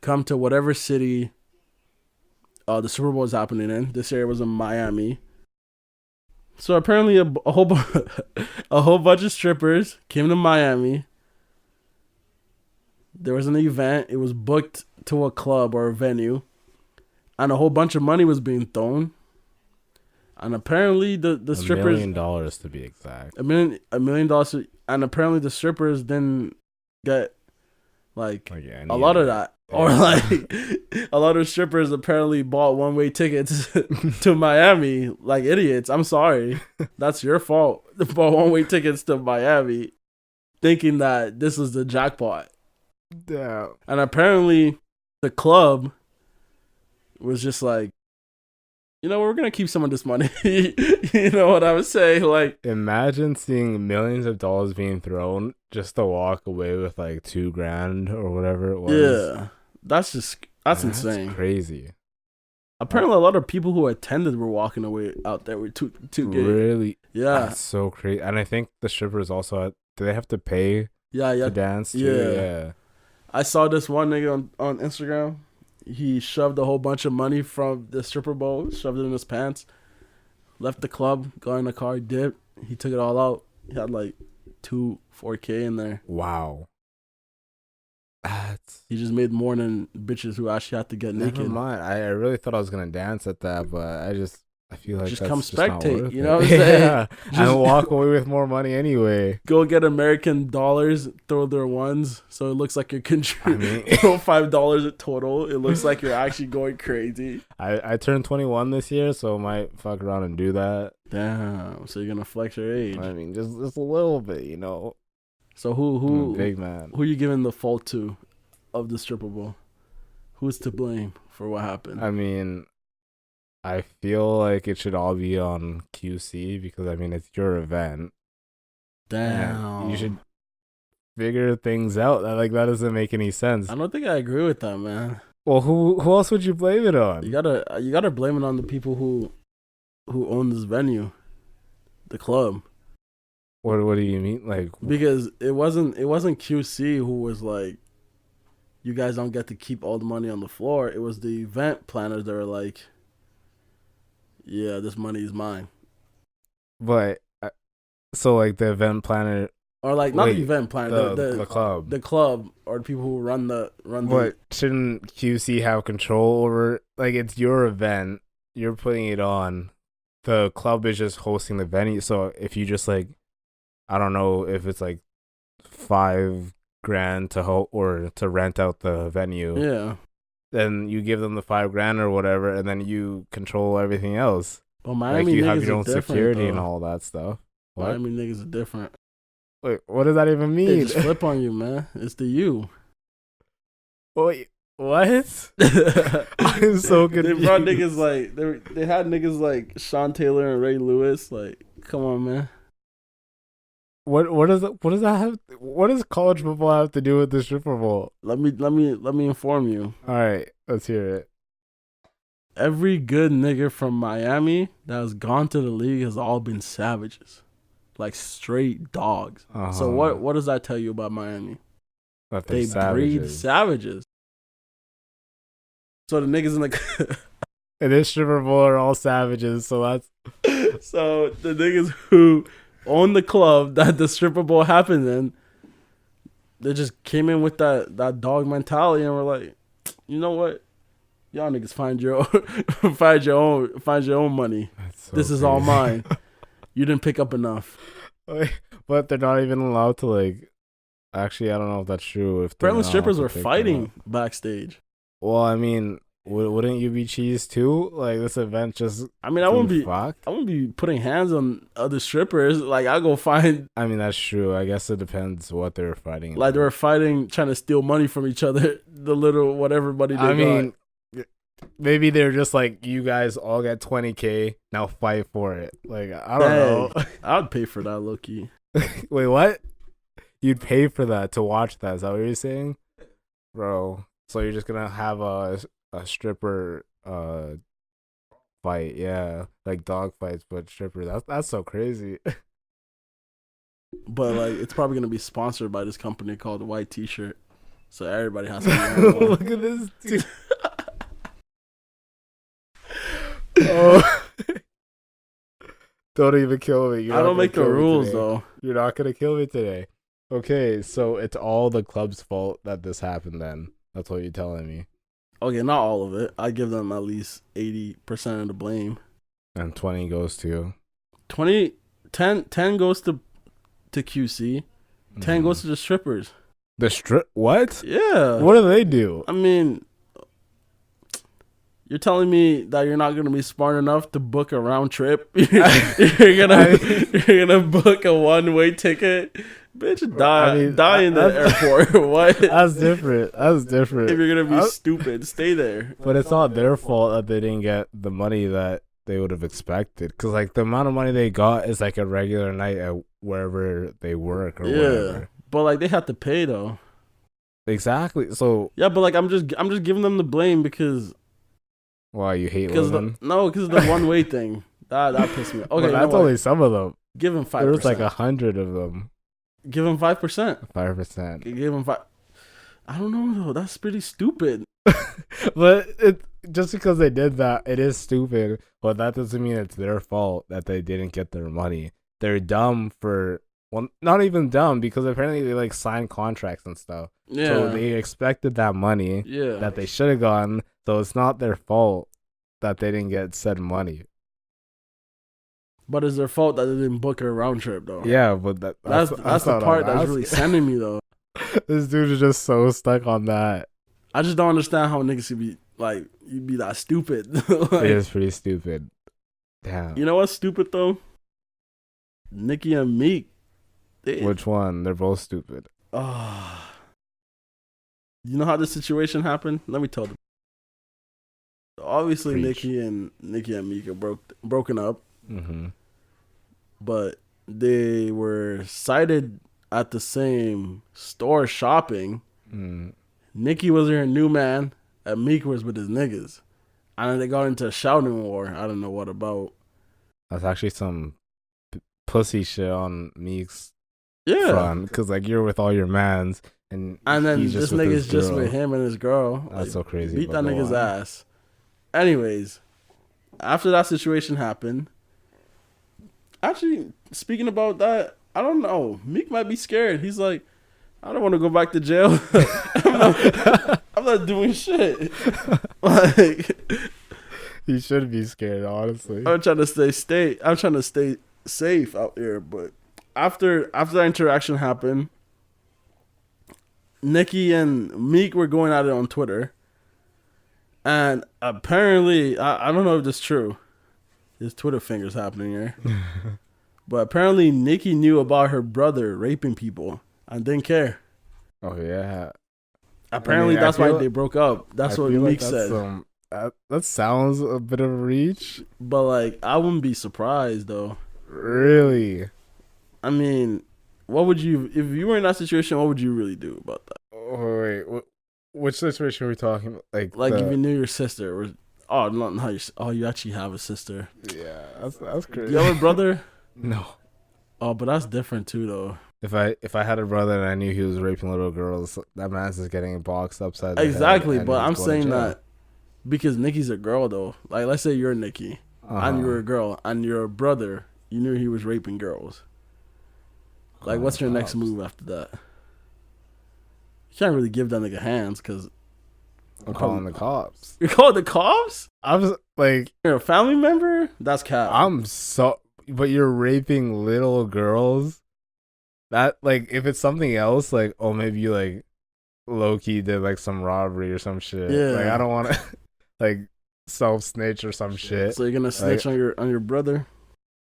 Speaker 1: come to whatever city the Super Bowl is happening in. This year it was in Miami. So apparently a whole bunch of strippers came to Miami. There was an event. It was booked to a club or a venue, and a whole bunch of money was being thrown. And apparently the strippers,
Speaker 2: $1 million to be exact.
Speaker 1: $1 million, and apparently the strippers didn't get like a lot of that. Yeah. Or like a lot of strippers apparently bought one-way tickets to Miami like idiots. I'm sorry. That's your fault. They bought one-way tickets to Miami thinking that this was the jackpot.
Speaker 2: Yeah.
Speaker 1: And apparently the club was just like, you know, we're going to keep some of this money. You know what I was saying? Like,
Speaker 2: imagine seeing millions of dollars being thrown just to walk away with like $2,000 or whatever it was.
Speaker 1: Yeah. That's insane.
Speaker 2: That's crazy.
Speaker 1: Apparently, a lot of people who attended were walking away out there with two gig.
Speaker 2: Really?
Speaker 1: Yeah.
Speaker 2: That's so crazy. And I think the strippers also do they have to pay to dance too? Yeah.
Speaker 1: I saw this one nigga on Instagram. He shoved a whole bunch of money from the stripper bowl, shoved it in his pants, left the club, got in the car, dipped. He took it all out. He had like $4K in there.
Speaker 2: Wow.
Speaker 1: He just made more than bitches who actually had to get naked.
Speaker 2: Never mind. I really thought I was gonna dance at that, but I feel like
Speaker 1: just
Speaker 2: that's
Speaker 1: come
Speaker 2: just not
Speaker 1: spectate.
Speaker 2: worth
Speaker 1: You know what I'm
Speaker 2: it.
Speaker 1: saying?
Speaker 2: Yeah,
Speaker 1: just
Speaker 2: and walk away with more money anyway.
Speaker 1: Go get American dollars, throw their ones, so it looks like you're contributing. Throw $5 a total. It looks like you're actually going crazy.
Speaker 2: I turned 21 this year, so I might fuck around and do that.
Speaker 1: Damn. So you're gonna flex your age?
Speaker 2: I mean, just a little bit, you know.
Speaker 1: So who
Speaker 2: big man?
Speaker 1: Who you giving the fault to of the stripper bowl? Who's to blame for what happened?
Speaker 2: I mean, I feel like it should all be on QC because I mean it's your event.
Speaker 1: Damn.
Speaker 2: You should figure things out. That doesn't make any sense.
Speaker 1: I don't think I agree with that, man.
Speaker 2: Well, who else would you blame it on?
Speaker 1: You gotta blame it on the people who own this venue, the club.
Speaker 2: What do you mean? Like,
Speaker 1: because it wasn't QC who was like, you guys don't get to keep all the money on the floor. It was the event planners that were like, yeah, this money is mine.
Speaker 2: But so like the event planner,
Speaker 1: or like not the event planner,
Speaker 2: the club,
Speaker 1: or the people who run the.
Speaker 2: But shouldn't QC have control over? Like, it's your event, you're putting it on. The club is just hosting the venue. So if you just like, I don't know if it's like $5,000 to rent out the venue.
Speaker 1: Yeah.
Speaker 2: Then you give them the $5,000 or whatever, and then you control everything else.
Speaker 1: But Miami
Speaker 2: like you
Speaker 1: niggas
Speaker 2: have your own security
Speaker 1: though.
Speaker 2: And all that stuff. What?
Speaker 1: Miami niggas are different.
Speaker 2: Wait, what does that even mean?
Speaker 1: They just flip on you, man. It's the you.
Speaker 2: Wait, what? I'm so confused.
Speaker 1: They brought niggas like they had niggas like Sean Taylor and Ray Lewis. Like, come on, man.
Speaker 2: What does that have? What does college football have to do with the Super Bowl?
Speaker 1: Let me inform you.
Speaker 2: All right, let's hear it.
Speaker 1: Every good nigga from Miami that has gone to the league has all been savages, like straight dogs.
Speaker 2: Uh-huh.
Speaker 1: So what does that tell you about Miami?
Speaker 2: That
Speaker 1: they breed savages. So the niggas in the
Speaker 2: and this Super Bowl are all savages. So that's
Speaker 1: so the niggas who own the club that the stripper ball happened in. They just came in with that dog mentality and were like, you know what? Y'all niggas find your own, find your own money.
Speaker 2: So
Speaker 1: this is all mine. You didn't pick up enough.
Speaker 2: But they're not even allowed to like. Actually, I don't know if that's true. If
Speaker 1: apparently strippers were fighting backstage.
Speaker 2: Well, I mean, wouldn't you be cheese too? Like this event just.
Speaker 1: I mean, I wouldn't be putting hands on other strippers. Like I go find.
Speaker 2: I mean, that's true. I guess it depends what they were fighting.
Speaker 1: Like they were fighting, trying to steal money from each other. The little whatever money they got.
Speaker 2: mean, maybe they're just like, you guys all get $20K. Now fight for it. Like I don't know.
Speaker 1: I'd pay for that, low key.
Speaker 2: Wait, what? You'd pay for that to watch that? Is that what you're saying, bro? So you're just gonna have a stripper fight, yeah, like dog fights, but stripper. That's so crazy.
Speaker 1: But like, it's probably gonna be sponsored by this company called White T-shirt, so everybody has to.
Speaker 2: Look at this dude. Oh. Don't even kill me.
Speaker 1: I don't make the rules though.
Speaker 2: You're not gonna kill me today. Okay, so it's all the club's fault that this happened then. That's what you're telling me.
Speaker 1: Okay, not all of it. I give them at least 80% of the blame.
Speaker 2: And 20 goes to
Speaker 1: 10 goes to QC. 10 goes to the strippers.
Speaker 2: The what?
Speaker 1: Yeah.
Speaker 2: What do they do?
Speaker 1: I mean, you're telling me that you're not gonna be smart enough to book a round trip? you're gonna book a one-way ticket? Bitch, die in the airport. What?
Speaker 2: That's different.
Speaker 1: If you're gonna be stupid, stay there.
Speaker 2: But it's not their fault that they didn't get the money that they would have expected. Because like the amount of money they got is like a regular night at wherever they work or whatever.
Speaker 1: But like they have to pay though.
Speaker 2: Exactly. So
Speaker 1: yeah, but like I'm just giving them the blame because.
Speaker 2: Why you hate women?
Speaker 1: Because of the one way thing. That pissed me off. Okay,
Speaker 2: well, that's only some of them.
Speaker 1: Give him 5%.
Speaker 2: There's like 100 of them.
Speaker 1: Give him 5%.
Speaker 2: 5%.
Speaker 1: Give him 5. I don't know though. That's pretty stupid.
Speaker 2: But just because they did that, it is stupid. But that doesn't mean it's their fault that they didn't get their money. They're dumb for. Well, not even dumb because apparently they like signed contracts and stuff.
Speaker 1: Yeah.
Speaker 2: So they expected that money.
Speaker 1: Yeah.
Speaker 2: That they should have gotten. So it's not their fault that they didn't get said money.
Speaker 1: But it's their fault that they didn't book a round trip though.
Speaker 2: Yeah, but that's
Speaker 1: the part that's really sending me though.
Speaker 2: This dude is just so stuck on that.
Speaker 1: I just don't understand how niggas could be like, you'd be that stupid. Like,
Speaker 2: it is pretty stupid. Damn.
Speaker 1: You know what's stupid though? Nicki and Meek.
Speaker 2: Which one? They're both stupid.
Speaker 1: You know how this situation happened? Let me tell them. Obviously, Nicki and Meek are broken up.
Speaker 2: Mm-hmm.
Speaker 1: But they were sighted at the same store shopping.
Speaker 2: Mm.
Speaker 1: Nicki was with her new man, and Meek was with his niggas. And then they got into a shouting war. I don't know what about.
Speaker 2: That's actually some pussy shit on Meek's front. Because, like, you're with all your mans. And
Speaker 1: then this nigga's just with him and his girl.
Speaker 2: That's like, so crazy.
Speaker 1: Beat that nigga's ass. Anyways, after that situation happened, actually, speaking about that, I don't know. Meek might be scared. He's like, I don't want to go back to jail. I'm not doing shit. Like,
Speaker 2: he should be scared, honestly.
Speaker 1: I'm trying to stay safe out there. But after that interaction happened, Nicki and Meek were going at it on Twitter. And apparently, I don't know if this is true. There's Twitter fingers happening here. But apparently, Nicki knew about her brother raping people and didn't care.
Speaker 2: Oh, yeah.
Speaker 1: Apparently, that's why they broke up. That's what Meek said.
Speaker 2: That sounds a bit of a reach.
Speaker 1: But, like, I wouldn't be surprised, though.
Speaker 2: Really?
Speaker 1: I mean, what would you... If you were in that situation, what would you really do about that?
Speaker 2: Oh, wait. Which situation are we talking about?
Speaker 1: Like if you knew your sister, or you actually have a sister.
Speaker 2: Yeah, that's crazy.
Speaker 1: You have a brother?
Speaker 2: No.
Speaker 1: Oh, but that's different too, though.
Speaker 2: If I had a brother and I knew he was raping little girls, that man's just getting boxed upside the
Speaker 1: exactly,
Speaker 2: head.
Speaker 1: But I'm saying that because Nicki's a girl, though. Like, let's say you're Nicki and you're a girl, and your brother, you knew he was raping girls. Like, what's your next move after that? You can't really give that nigga hands because
Speaker 2: I'm calling the cops.
Speaker 1: You're calling the cops?
Speaker 2: I was like,
Speaker 1: you're a family member? That's cap.
Speaker 2: But you're raping little girls. That, like, if it's something else, like, oh, maybe you, like, low-key did, like, some robbery or some shit.
Speaker 1: Yeah.
Speaker 2: Like, I don't want to, like, self-snitch or some shit.
Speaker 1: So you're gonna snitch on your brother?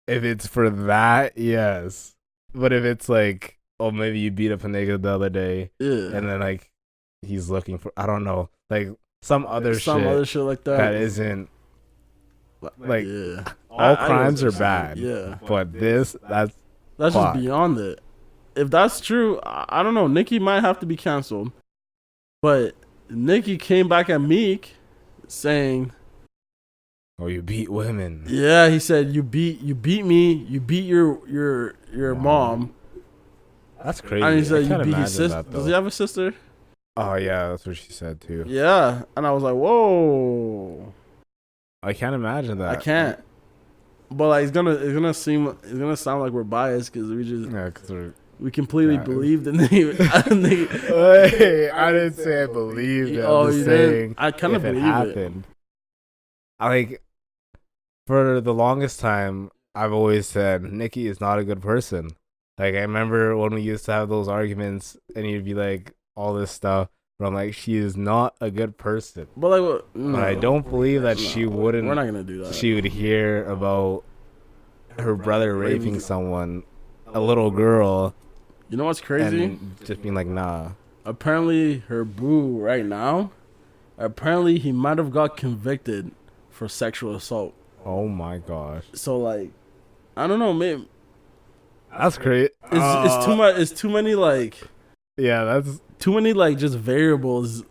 Speaker 2: If it's for that, yes. But if it's like, oh, maybe you beat up a nigga the other day, and then like he's looking for, I don't know, like some other shit
Speaker 1: like that.
Speaker 2: That isn't like all crimes are bad.
Speaker 1: Yeah,
Speaker 2: but that's
Speaker 1: just beyond it. If that's true, I don't know. Nicki might have to be canceled. But Nicki came back at Meek saying,
Speaker 2: "Oh, you beat women."
Speaker 1: Yeah, he said you beat me. You beat your mom.
Speaker 2: That's crazy.
Speaker 1: And he said you beat his sister. Does he have a sister?
Speaker 2: Oh yeah, that's what she said too.
Speaker 1: Yeah, and I was like, whoa.
Speaker 2: I can't imagine that.
Speaker 1: I can't. But like, it's gonna sound like we're biased because we completely believed in the.
Speaker 2: Wait, I didn't say I believed it.
Speaker 1: Oh,
Speaker 2: I'm just saying
Speaker 1: I kind of believe
Speaker 2: happened. For the longest time, I've always said Nicki is not a good person. Like, I remember when we used to have those arguments, and you'd be like, all this stuff, but I'm like, she is not a good person.
Speaker 1: But like,
Speaker 2: but I don't believe that she wouldn't.
Speaker 1: We're not gonna do that.
Speaker 2: She would hear about her brother raping someone, a little girl.
Speaker 1: You know what's crazy?
Speaker 2: And just being like, nah.
Speaker 1: Apparently, her boo right now. Apparently, he might have got convicted for sexual assault.
Speaker 2: Oh my gosh.
Speaker 1: So like, I don't know, man.
Speaker 2: That's great.
Speaker 1: It's too much. It's too many like.
Speaker 2: Yeah, that's
Speaker 1: too many like just variables.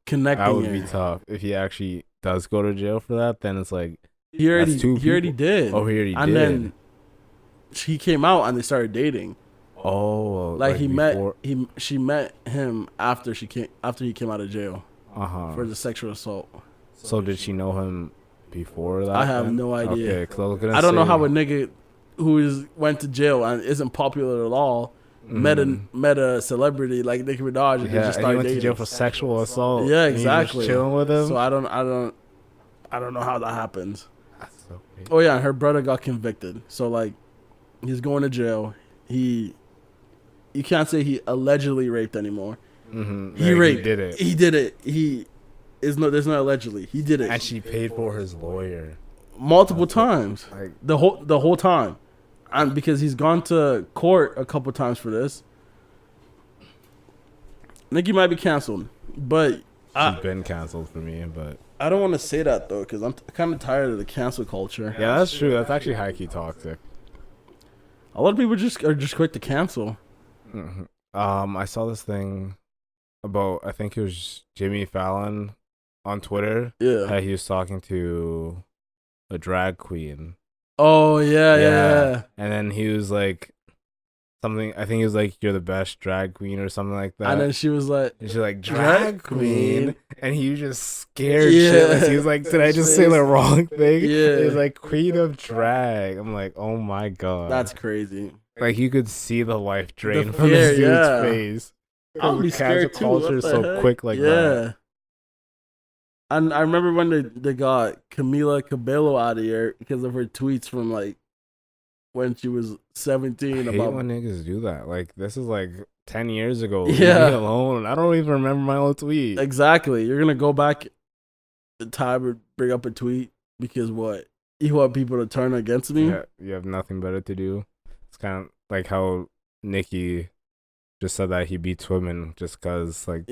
Speaker 1: Connecting.
Speaker 2: That would be tough if he actually does go to jail for that. Then it's like
Speaker 1: he already did.
Speaker 2: Oh, he already did.
Speaker 1: And then she came out and they started dating.
Speaker 2: Oh,
Speaker 1: like she met him after he came out of jail. For the sexual assault.
Speaker 2: So did she know him before that?
Speaker 1: I have no idea.
Speaker 2: Okay, 'cause I was gonna
Speaker 1: I don't know how a nigga who went to jail and isn't popular at all met a celebrity like Nicki Minaj and just started
Speaker 2: went
Speaker 1: dating.
Speaker 2: to jail for sexual assault.
Speaker 1: Yeah, exactly.
Speaker 2: Chilling with him.
Speaker 1: So I don't know how that happens.
Speaker 2: That's so crazy.
Speaker 1: Oh yeah, her brother got convicted. So like, he's going to jail. You can't say he allegedly raped anymore. He raped.
Speaker 2: He did it.
Speaker 1: He did it. There's no allegedly. He did it.
Speaker 2: And she paid for his lawyer
Speaker 1: multiple times. Like, the whole time. And because he's gone to court a couple times for this. Nicki might be canceled, but
Speaker 2: she's been canceled for me. But
Speaker 1: I don't want to say that though, because I'm kind of tired of the cancel culture.
Speaker 2: Yeah, that's true. That's actually high-key toxic.
Speaker 1: A lot of people are just quick to cancel.
Speaker 2: I saw this thing about, I think it was Jimmy Fallon on Twitter.
Speaker 1: Yeah,
Speaker 2: how he was talking to a drag queen.
Speaker 1: Oh yeah.
Speaker 2: And then he was like something. I think he was like, "You're the best drag queen" or something like that.
Speaker 1: And then she was like,
Speaker 2: "Drag queen," and he was just scared shitless. He was like, "Did I just say the wrong thing?"
Speaker 1: Yeah,
Speaker 2: he was like, "Queen of drag." I'm like, "Oh my god,
Speaker 1: that's crazy."
Speaker 2: Like, you could see the life drain from this dude's face.
Speaker 1: I'll be scared too.
Speaker 2: Culture so quick like that.
Speaker 1: And I remember when they got Camila Cabello out of here because of her tweets from like when she was 17.
Speaker 2: I hate when niggas do that. Like, this is like 10 years ago.
Speaker 1: Yeah.
Speaker 2: Leave me alone. I don't even remember my old tweet.
Speaker 1: Exactly. You're gonna go back in time and bring up a tweet because what? You want people to turn against me?
Speaker 2: Yeah, you have nothing better to do. It's kind of like how Nicki just said that he beats women just because, like,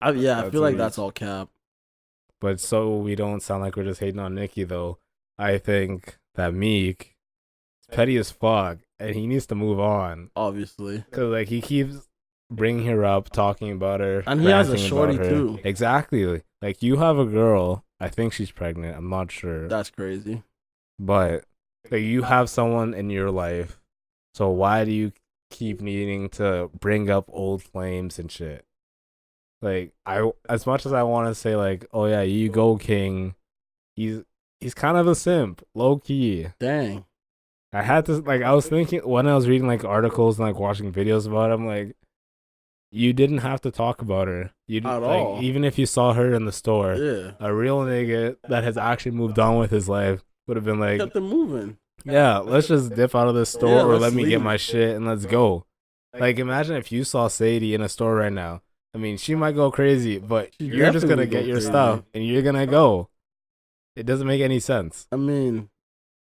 Speaker 1: I feel like that's all cap.
Speaker 2: But so we don't sound like we're just hating on Nicki, though. I think that Meek is petty as fuck, and he needs to move on.
Speaker 1: Obviously.
Speaker 2: Because, like, he keeps bringing her up, talking about her.
Speaker 1: And he has a shorty, too.
Speaker 2: Exactly. Like, you have a girl. I think she's pregnant. I'm not sure.
Speaker 1: That's crazy.
Speaker 2: But like, you have someone in your life. So why do you keep needing to bring up old flames and shit? Like, as much as I want to say, like, oh yeah, you go king, he's kind of a simp, low key.
Speaker 1: Dang.
Speaker 2: I had to like I was thinking when I was reading like articles and like watching videos about it, I'm like, you didn't have to talk about her. You
Speaker 1: At
Speaker 2: like
Speaker 1: all.
Speaker 2: even if you saw her in the store,
Speaker 1: Yeah.
Speaker 2: a real nigga that has actually moved on with his life would have been like,
Speaker 1: Kept it moving.
Speaker 2: yeah, let's just dip out of this store
Speaker 1: Yeah,
Speaker 2: or
Speaker 1: let's
Speaker 2: let me get
Speaker 1: leave.
Speaker 2: my shit and let's go. Like imagine if you saw Sadie in a store right now. I mean, she might go crazy, but
Speaker 1: She
Speaker 2: you're just gonna
Speaker 1: definitely
Speaker 2: get
Speaker 1: go
Speaker 2: your
Speaker 1: crazy.
Speaker 2: stuff and you're gonna go. It doesn't make any sense.
Speaker 1: I mean,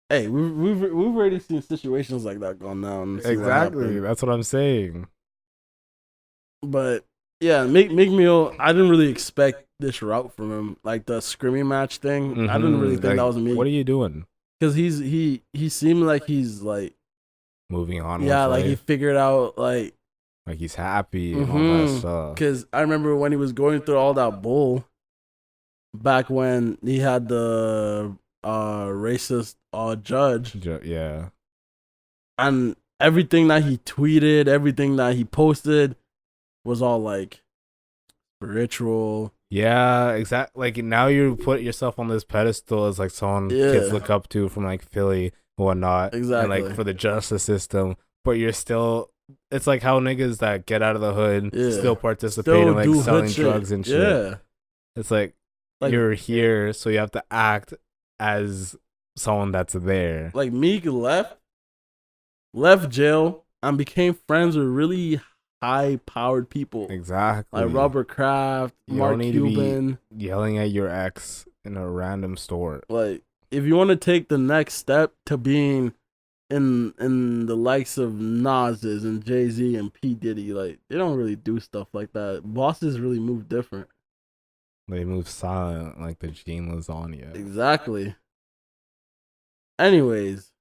Speaker 1: hey, we've already seen situations like that going down. And see what
Speaker 2: Exactly.
Speaker 1: happened.
Speaker 2: That's what I'm saying.
Speaker 1: But yeah, Meek Mill, I didn't really expect this route from him. Like the screaming match thing, I didn't really think
Speaker 2: Like,
Speaker 1: that was Meek.
Speaker 2: what are you doing?
Speaker 1: Because he seemed like he's like,
Speaker 2: Moving on.
Speaker 1: yeah,
Speaker 2: with
Speaker 1: like he
Speaker 2: life.
Speaker 1: figured out like
Speaker 2: He's happy and all that stuff.
Speaker 1: Because I remember when he was going through all that bull back when he had the racist judge,
Speaker 2: Yeah.
Speaker 1: and everything that he tweeted, everything that he posted was all like spiritual.
Speaker 2: Yeah, exactly. Like now you put yourself on this pedestal as like someone kids look up to from like Philly and whatnot.
Speaker 1: Exactly.
Speaker 2: And like for the justice system, but you're still. It's like how niggas that get out of the hood still participate in like selling drugs and shit.
Speaker 1: Yeah.
Speaker 2: It's like you're here, so you have to act as someone that's there.
Speaker 1: Like Meek left jail and became friends with really high-powered people.
Speaker 2: Exactly.
Speaker 1: Like Robert Kraft, Mark Cuban.
Speaker 2: Yelling at your ex in a random store.
Speaker 1: Like, if you want to take the next step to being in the likes of Nas's and Jay-Z and P. Diddy, like, they don't really do stuff like that. Bosses really move different.
Speaker 2: They move silent like the Gene lasagna.
Speaker 1: Exactly. Anyways,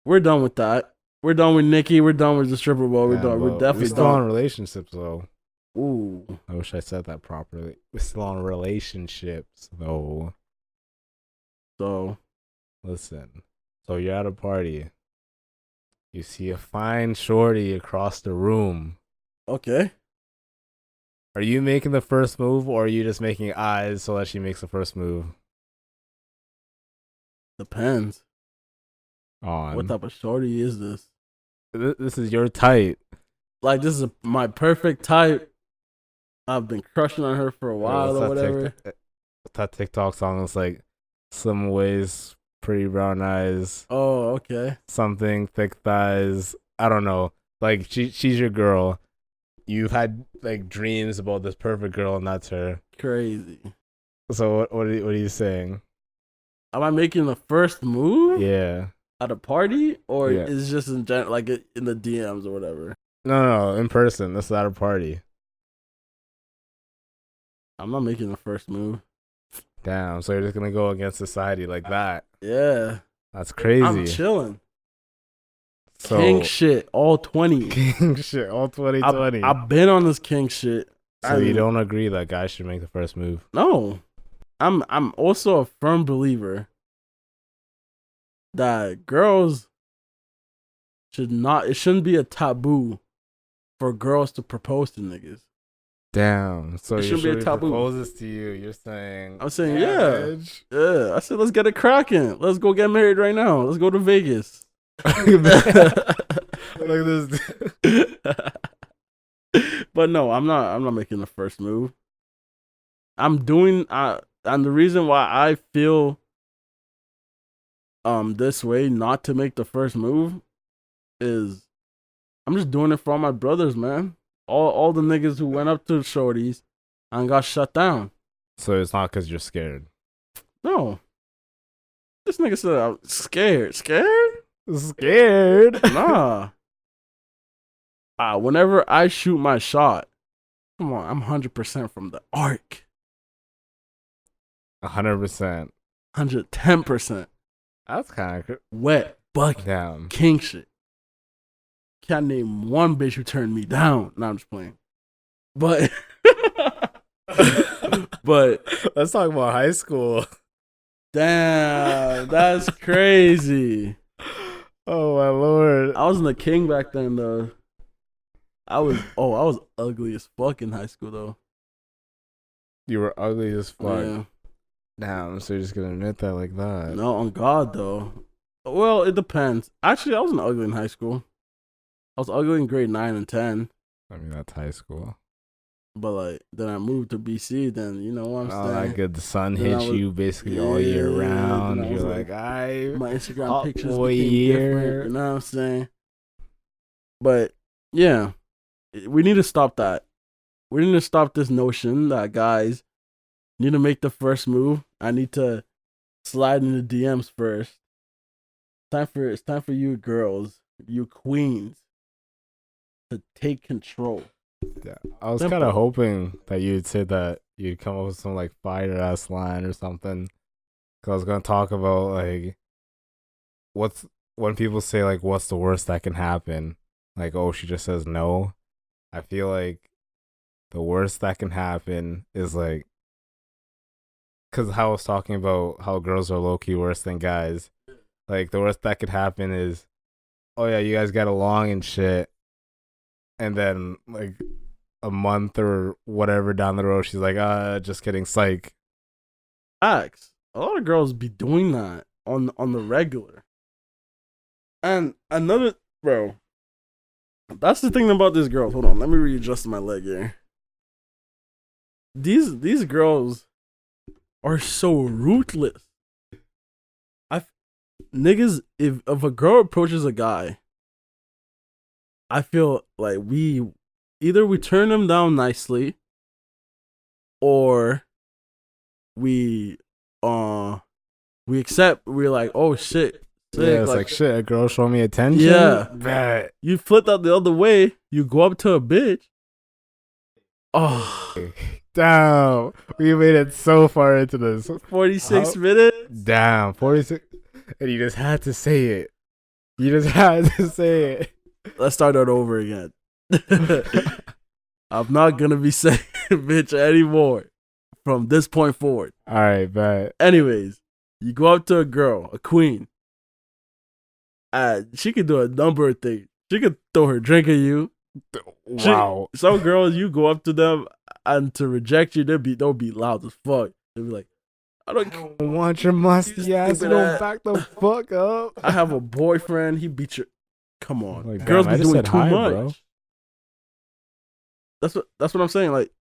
Speaker 1: we're done with that. We're done with Nicki. We're done with the stripper ball. We're done. We're definitely
Speaker 2: still
Speaker 1: done.
Speaker 2: on relationships though.
Speaker 1: Ooh.
Speaker 2: I wish I said that properly. We're still on relationships though.
Speaker 1: So,
Speaker 2: listen. So you're at a party. You see a fine shorty across the room.
Speaker 1: Okay.
Speaker 2: Are you making the first move or are you just making eyes so that she makes the first move?
Speaker 1: Depends.
Speaker 2: On
Speaker 1: what type of shorty is this?
Speaker 2: This is your type.
Speaker 1: Like, this is my perfect type. I've been crushing on her for a while or whatever.
Speaker 2: That TikTok song is like, some ways, pretty brown eyes.
Speaker 1: Oh, okay.
Speaker 2: Something, thick thighs. I don't know. Like, she's your girl. You've had like dreams about this perfect girl, and that's her.
Speaker 1: Crazy.
Speaker 2: So what are you saying?
Speaker 1: Am I making the first move?
Speaker 2: Yeah.
Speaker 1: At a party, or is it just in general, like in the DMs or whatever?
Speaker 2: No, in person. This is at a party.
Speaker 1: I'm not making the first move.
Speaker 2: Damn. So you're just gonna go against society like that?
Speaker 1: Yeah.
Speaker 2: That's crazy.
Speaker 1: I'm chilling.
Speaker 2: So,
Speaker 1: king shit, all 20.
Speaker 2: King shit, all 2020.
Speaker 1: I've been on this king shit.
Speaker 2: So you don't agree that guys should make the first move?
Speaker 1: No. I'm also a firm believer that girls it shouldn't be a taboo for girls to propose to niggas.
Speaker 2: Damn. So
Speaker 1: it shouldn't be a taboo.
Speaker 2: Proposes to you, you're saying
Speaker 1: I'm saying yeah. I said let's get it cracking. Let's go get married right now. Let's go to Vegas.
Speaker 2: Look at this.
Speaker 1: But no, I'm not making the first move. I'm doing and the reason why I feel this way not to make the first move is I'm just doing it for all my brothers, man. All the niggas who went up to the shorties and got shut down.
Speaker 2: So it's not because you're scared?
Speaker 1: No. This nigga said I'm scared. Scared? Nah. Whenever I shoot my shot, come on, I'm 100% from the arc.
Speaker 2: 100%.
Speaker 1: 110%.
Speaker 2: That's kind of
Speaker 1: wet bucket.
Speaker 2: Damn.
Speaker 1: King shit. Can't name one bitch who turned me down. No, I'm just playing. But
Speaker 2: let's talk about high school.
Speaker 1: Damn, that's crazy.
Speaker 2: Oh my lord.
Speaker 1: I was in the king back then though. I was ugly as fuck in high school though.
Speaker 2: You were ugly as fuck.
Speaker 1: Yeah.
Speaker 2: Damn, so you're just gonna admit that like that?
Speaker 1: No, on God though. Well, it depends. Actually, I wasn't ugly in high school. I was ugly in grade 9 and 10.
Speaker 2: I mean, that's high school.
Speaker 1: But like then I moved to BC. Then you know what I'm
Speaker 2: Oh, that
Speaker 1: saying.
Speaker 2: good. The sun
Speaker 1: Then I
Speaker 2: hits
Speaker 1: was
Speaker 2: you basically all year
Speaker 1: then
Speaker 2: round.
Speaker 1: I
Speaker 2: You're
Speaker 1: was
Speaker 2: like,
Speaker 1: my Instagram
Speaker 2: hot
Speaker 1: pictures
Speaker 2: boy
Speaker 1: became different. You know what I'm saying? But yeah, we need to stop that. We need to stop this notion that guys need to make the first move. I need to slide in the DMs first. It's time for you girls, you queens, to take control.
Speaker 2: Yeah. I was
Speaker 1: Simple.
Speaker 2: kind of hoping that you'd say that you'd come up with some like fire ass line or something. Cause I was gonna talk about like what's when people say like what's the worst that can happen. Like, oh, she just says no. I feel like the worst that can happen is like, cause how I was talking about how girls are low key worse than guys. Like the worst that could happen is, oh yeah, you guys get along and shit, and then like a month or whatever down the road, she's like, just kidding, psych.
Speaker 1: Facts. A lot of girls be doing that on the regular. And another bro, that's the thing about these girls. Hold on, let me readjust my leg here. These girls are so ruthless. Niggas, if a girl approaches a guy, I feel like we turn them down nicely, or we accept. We're like, oh shit, sick.
Speaker 2: Yeah, it's like shit. A girl show me attention.
Speaker 1: Yeah,
Speaker 2: bet.
Speaker 1: You flip out the other way. You go up to a bitch. Oh,
Speaker 2: damn, we made it so far into this.
Speaker 1: 46 minutes.
Speaker 2: Damn, 46. And you just had to say it. You just had to say it.
Speaker 1: Let's start that over again. I'm not gonna be saying bitch anymore from this point forward.
Speaker 2: All right, bet.
Speaker 1: Anyways, you go up to a girl, a queen. She could do a number of things. She could throw her drink at you.
Speaker 2: Wow.
Speaker 1: Some girls, you go up to them and to reject you, they'll be loud as fuck. They'll be like, I don't
Speaker 2: want your musty ass. You don't back the fuck up.
Speaker 1: I have a boyfriend. He beat your. Come on,
Speaker 2: like,
Speaker 1: girls be doing too much.
Speaker 2: Bro.
Speaker 1: That's what I'm saying. Like,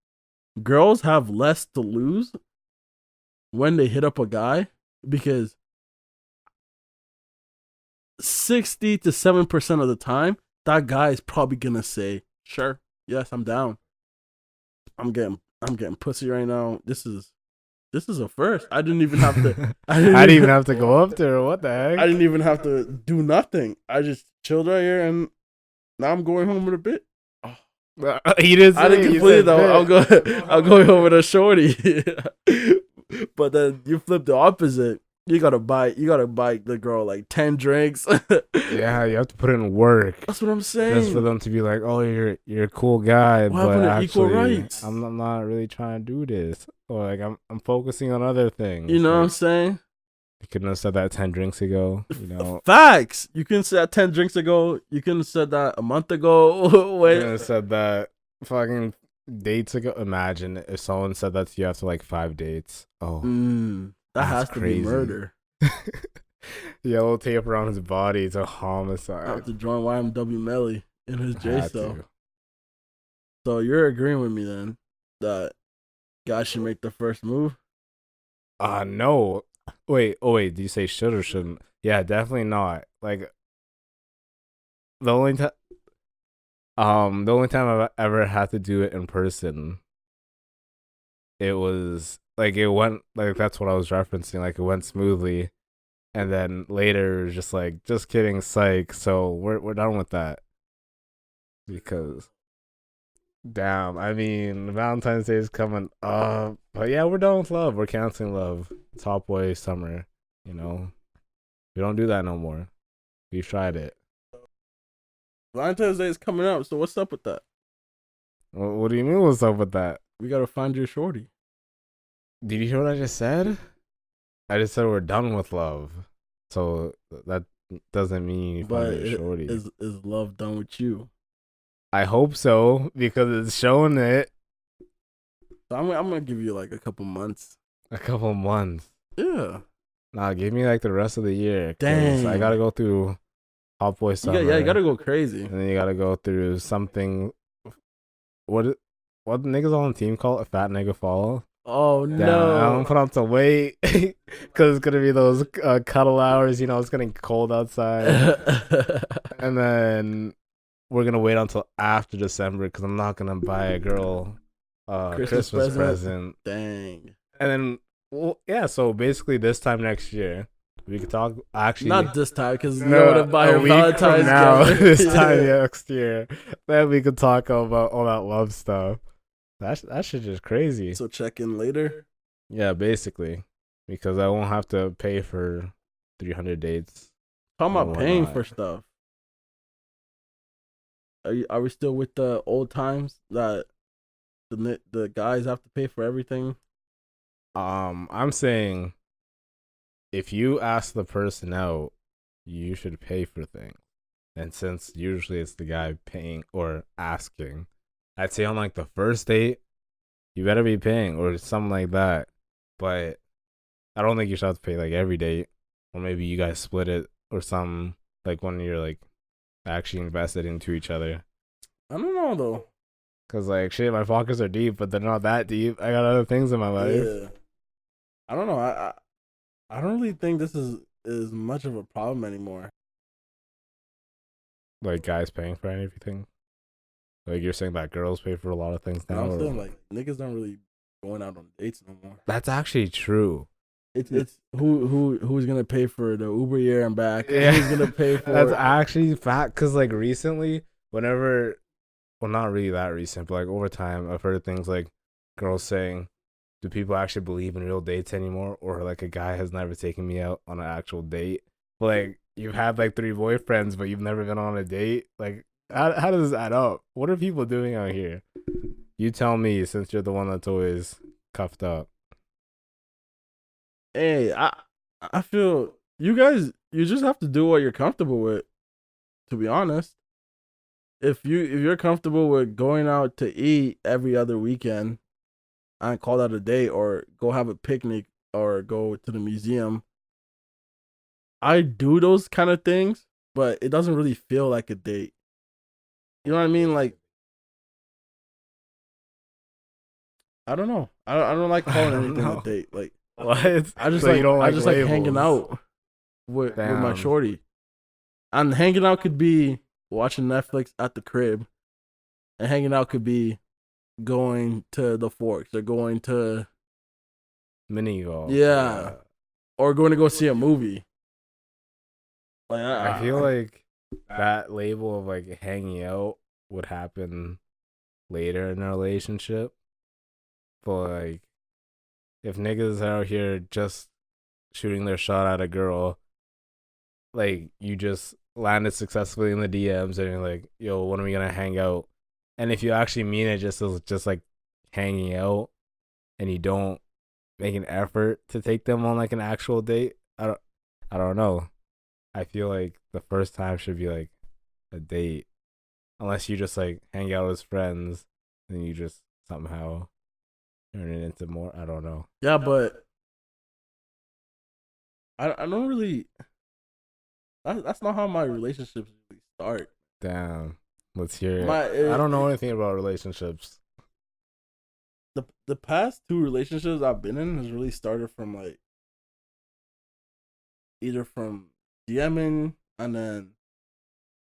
Speaker 1: girls have less to lose when they hit up a guy because 60 to 7% of the time, that guy is probably gonna say, "Sure, yes, I'm down. I'm getting pussy right now. This is a first. I didn't even have to.
Speaker 2: I didn't even have to go up to her. What the heck?
Speaker 1: I didn't even have to do nothing. I just chilled right here, and now I'm going home with a bit. Oh.
Speaker 2: He didn't.
Speaker 1: I didn't complete it though. I'm going home with a shorty. But then you flip the opposite. You gotta buy the girl like 10 drinks.
Speaker 2: Yeah, you have to put in work.
Speaker 1: That's what I'm saying.
Speaker 2: Just for them to be like, oh, you're a cool guy,
Speaker 1: What
Speaker 2: but
Speaker 1: actually, equal rights?
Speaker 2: I'm not really trying to do this, or like I'm focusing on other things.
Speaker 1: You know
Speaker 2: like,
Speaker 1: what I'm saying?
Speaker 2: You couldn't have said that 10 drinks ago. You know,
Speaker 1: facts. You couldn't say that 10 drinks ago. You couldn't have said that a month ago.
Speaker 2: You couldn't have said that fucking dates ago. Imagine if someone said that to you after like 5 dates. Oh.
Speaker 1: That has to be murder.
Speaker 2: Yellow tape around his body. It's a homicide.
Speaker 1: I have to join YMW Melly in his J cell. So you're agreeing with me then that guys should make the first move?
Speaker 2: No. Wait. Do you say should or shouldn't? Yeah, definitely not. Like the only time I've ever had to do it in person, it was like it went like that's what I was referencing. Like it went smoothly, and then later it was just like, just kidding, psych. So we're done with that because, damn. I mean, Valentine's Day is coming up, but yeah, we're done with love. We're canceling love. Top Boy summer. You know, we don't do that no more. We've tried it.
Speaker 1: Valentine's Day is coming up, so what's up with that?
Speaker 2: What do you mean? What's up with that?
Speaker 1: We gotta find your shorty.
Speaker 2: Did you hear what I just said? I just said we're done with love, so that doesn't mean you find your shorty.
Speaker 1: Is love done with you?
Speaker 2: I hope so, because it's showing it.
Speaker 1: So I'm gonna give you like a couple months.
Speaker 2: A couple months.
Speaker 1: Yeah.
Speaker 2: Nah, give me like the rest of the year. 'Cause
Speaker 1: Dang.
Speaker 2: I gotta go through Hot Boy Summer.
Speaker 1: You gotta go crazy.
Speaker 2: And then you gotta go through something. What the niggas on the team call it? A fat nigga fall.
Speaker 1: Oh
Speaker 2: Damn,
Speaker 1: no.
Speaker 2: I'm put on some weight because it's gonna be those cuddle hours. You know, it's getting cold outside, and then we're gonna wait until after December because I'm not gonna buy a girl Christmas present.
Speaker 1: Dang.
Speaker 2: And then, well, yeah. So basically, this time next year, we could talk. Actually,
Speaker 1: Not this time, because you
Speaker 2: no,
Speaker 1: don't want to buy
Speaker 2: a
Speaker 1: her
Speaker 2: week
Speaker 1: Valentine's
Speaker 2: from now.
Speaker 1: gift.
Speaker 2: This time next year, then we could talk about all that love stuff. That shit just crazy.
Speaker 1: So check in later.
Speaker 2: Yeah, basically, because I won't have to pay for 300 dates.
Speaker 1: Talking about paying
Speaker 2: whatnot.
Speaker 1: for stuff. Are we still with the old times that the guys have to pay for everything?
Speaker 2: I'm saying if you ask the person out, you should pay for things. And since usually it's the guy paying or asking, I'd say on like the first date, you better be paying or something like that. But I don't think you should have to pay like every date. Or maybe you guys split it or something, like when you're like actually invested into each other.
Speaker 1: I don't know though.
Speaker 2: Cause like shit, my pockets are deep, but they're not that deep. I got other things in my life.
Speaker 1: Yeah. I don't know. I don't really think this is much of a problem anymore.
Speaker 2: Like guys paying for anything. Like you're saying that girls pay for a lot of things
Speaker 1: You
Speaker 2: now.
Speaker 1: know what I'm saying? Like niggas don't really going out on dates no more.
Speaker 2: That's actually true.
Speaker 1: It's who's gonna pay for the Uber year and back?
Speaker 2: Yeah.
Speaker 1: Who's gonna pay for?
Speaker 2: That's actually fact. Cause like recently, whenever, well, not really that recent, but like over time, I've heard things like girls saying, "Do people actually believe in real dates anymore?" Or like a guy has never taken me out on an actual date. But, like you've had like 3 boyfriends, but you've never been on a date. Like how does this add up? What are people doing out here? You tell me, since you're the one that's always cuffed up.
Speaker 1: Hey, I feel you just have to do what you're comfortable with. To be honest, if you're comfortable with going out to eat every other weekend and call that a day, or go have a picnic, or go to the museum, I do those kind of things, but it doesn't really feel like a date. You know what I mean? Like, I don't know. I don't like calling anything a date. Like,
Speaker 2: What?
Speaker 1: I just
Speaker 2: So you
Speaker 1: like
Speaker 2: don't
Speaker 1: I
Speaker 2: like
Speaker 1: just like hanging
Speaker 2: labels.
Speaker 1: out with my
Speaker 2: Damn.
Speaker 1: shorty. And hanging out could be watching Netflix at the crib, and hanging out could be going to the Forks, or going to
Speaker 2: Mini golf.
Speaker 1: Yeah. or going to go see a movie. Like
Speaker 2: I feel like that label of like hanging out would happen later in a relationship. But like if niggas are out here just shooting their shot at a girl, like you just landed successfully in the DMs and you're like, yo, when are we gonna hang out? And if you actually mean it just like hanging out and you don't make an effort to take them on like an actual date, I don't know. I feel like the first time should be like a date. Unless you just like hang out as friends and you just somehow turn it into more. I don't know.
Speaker 1: Yeah, but I don't really. That's not how my relationships really start.
Speaker 2: Damn. Let's hear it. I don't know anything about relationships.
Speaker 1: The past 2 relationships I've been in has really started from like either from DMing and then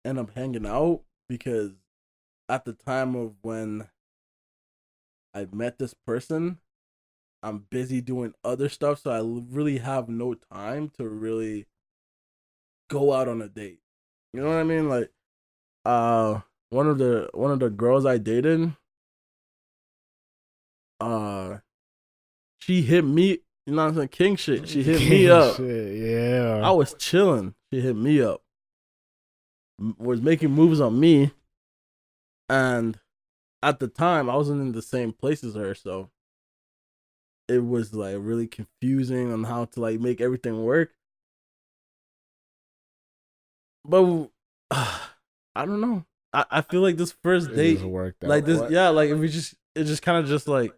Speaker 1: end up hanging out, because at the time of when I met this person, I'm busy doing other stuff, so I really have no time to really go out on a date. You know what I mean? Like, one of the girls I dated, she hit me. You know what I'm saying? King shit. She hit me up.
Speaker 2: Shit, yeah.
Speaker 1: I was chilling. She hit me up. Was making moves on me, and at the time I wasn't in the same place as her, so it was like really confusing on how to like make everything work. But I don't know. I feel like this first date
Speaker 2: worked out.
Speaker 1: like this,
Speaker 2: What?
Speaker 1: yeah, like if we just it just kind of just like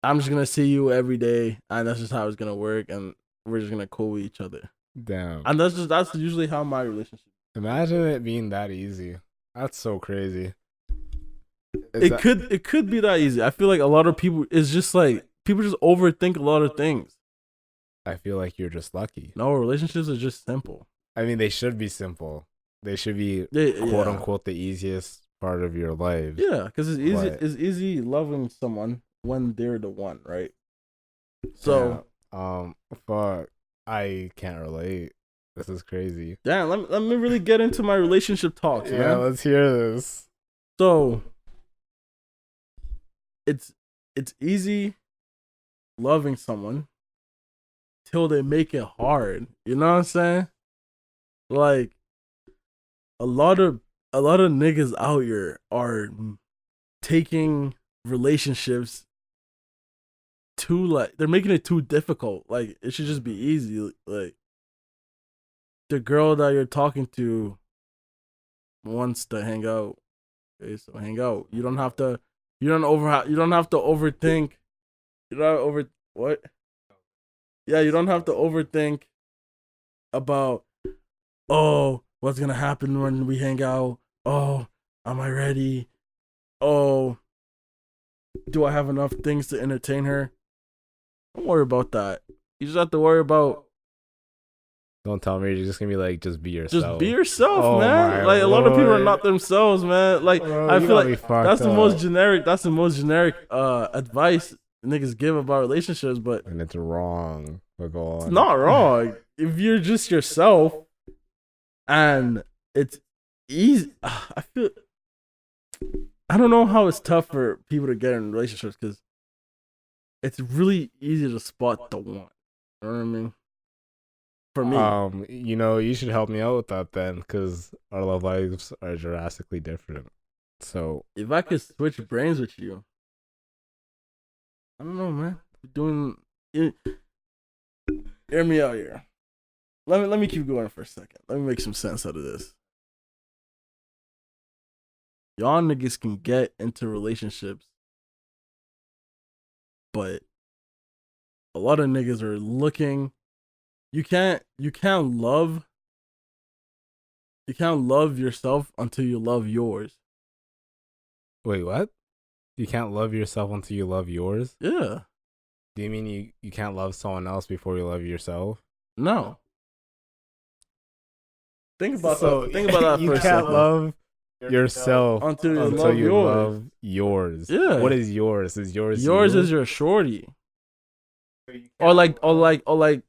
Speaker 1: I'm just gonna see you every day, and that's just how it's gonna work, and we're just gonna cool with each other.
Speaker 2: Damn.
Speaker 1: And that's usually how my relationship.
Speaker 2: Imagine it being that easy. That's so crazy.
Speaker 1: It could be that easy. I feel like a lot of people it's just like people just overthink a lot of things.
Speaker 2: I feel like you're just lucky.
Speaker 1: No, relationships are just simple.
Speaker 2: I mean, they should be simple. They should be
Speaker 1: Yeah.
Speaker 2: quote unquote the easiest part of your life.
Speaker 1: Yeah, because it's easy.
Speaker 2: But-
Speaker 1: It's easy loving someone when they're the one, right? So,
Speaker 2: fuck, I can't relate. This is crazy.
Speaker 1: damn, let me really get into my relationship talks,
Speaker 2: Yeah,
Speaker 1: man.
Speaker 2: let's hear this.
Speaker 1: So, it's easy loving someone till they make it hard. You know what I'm saying? Like a lot of niggas out here are taking relationships too like they're making it too difficult. Like it should just be easy. Like the girl that you're talking to wants to hang out. Okay, so hang out. You don't have to overthink. You don't over what? Yeah, you don't have to overthink about what's gonna happen when we hang out? Oh, am I ready? Oh, do I have enough things to entertain her? Don't worry about that. You just have to worry about
Speaker 2: Don't tell me you're just gonna be like, just be yourself.
Speaker 1: just be yourself,
Speaker 2: Oh
Speaker 1: man.
Speaker 2: my
Speaker 1: Like a lot of people are
Speaker 2: Lord.
Speaker 1: not themselves, man. Like
Speaker 2: Bro,
Speaker 1: I
Speaker 2: you
Speaker 1: feel
Speaker 2: got me
Speaker 1: like
Speaker 2: fucked
Speaker 1: that's the
Speaker 2: up.
Speaker 1: most generic. That's the most generic advice niggas give about relationships, but
Speaker 2: And it's wrong. But go on.
Speaker 1: it's not wrong if you're just yourself, and it's easy. I feel. I don't know how it's tough for people to get in relationships because it's really easy to spot the one. You know what I mean? For me,
Speaker 2: You should help me out with that then, because our love lives are drastically different. So
Speaker 1: if I could switch brains with you, I don't know, man. Hear me out here. Let me keep going for a second. Let me make some sense out of this. Y'all niggas can get into relationships, but a lot of niggas are looking. You can't love yourself until you love yours.
Speaker 2: wait, what? You can't love yourself until you love yours?
Speaker 1: Yeah.
Speaker 2: Do you mean you can't love someone else before you love yourself?
Speaker 1: No. Think about
Speaker 2: So
Speaker 1: that. Think about that
Speaker 2: you
Speaker 1: for a
Speaker 2: can't
Speaker 1: second.
Speaker 2: love yourself
Speaker 1: Until
Speaker 2: until
Speaker 1: you
Speaker 2: you
Speaker 1: love yours.
Speaker 2: love yours.
Speaker 1: Yeah.
Speaker 2: What is yours? Is yours
Speaker 1: Yours
Speaker 2: you?
Speaker 1: is your shorty. Or like the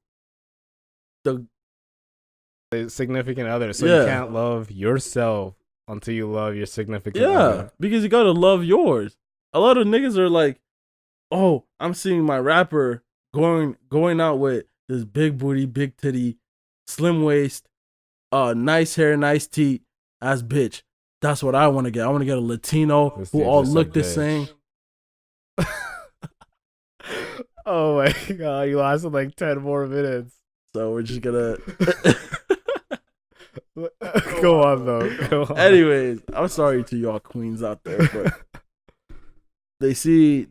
Speaker 2: The significant other. So
Speaker 1: Yeah.
Speaker 2: you can't love yourself until you love your significant
Speaker 1: yeah,
Speaker 2: other.
Speaker 1: because you gotta love yours. A lot of niggas are like, oh, I'm seeing my rapper going out with this big booty, big titty, slim waist, nice hair, nice teeth ass bitch. That's what I want to get. I want to get a Latino
Speaker 2: This
Speaker 1: who
Speaker 2: dude's
Speaker 1: all
Speaker 2: just a
Speaker 1: look the
Speaker 2: bitch.
Speaker 1: same.
Speaker 2: Oh my god, you lasted like 10 more minutes.
Speaker 1: So we're just gonna.
Speaker 2: Go on though. Go on.
Speaker 1: Anyways, I'm sorry to y'all queens out there, but they see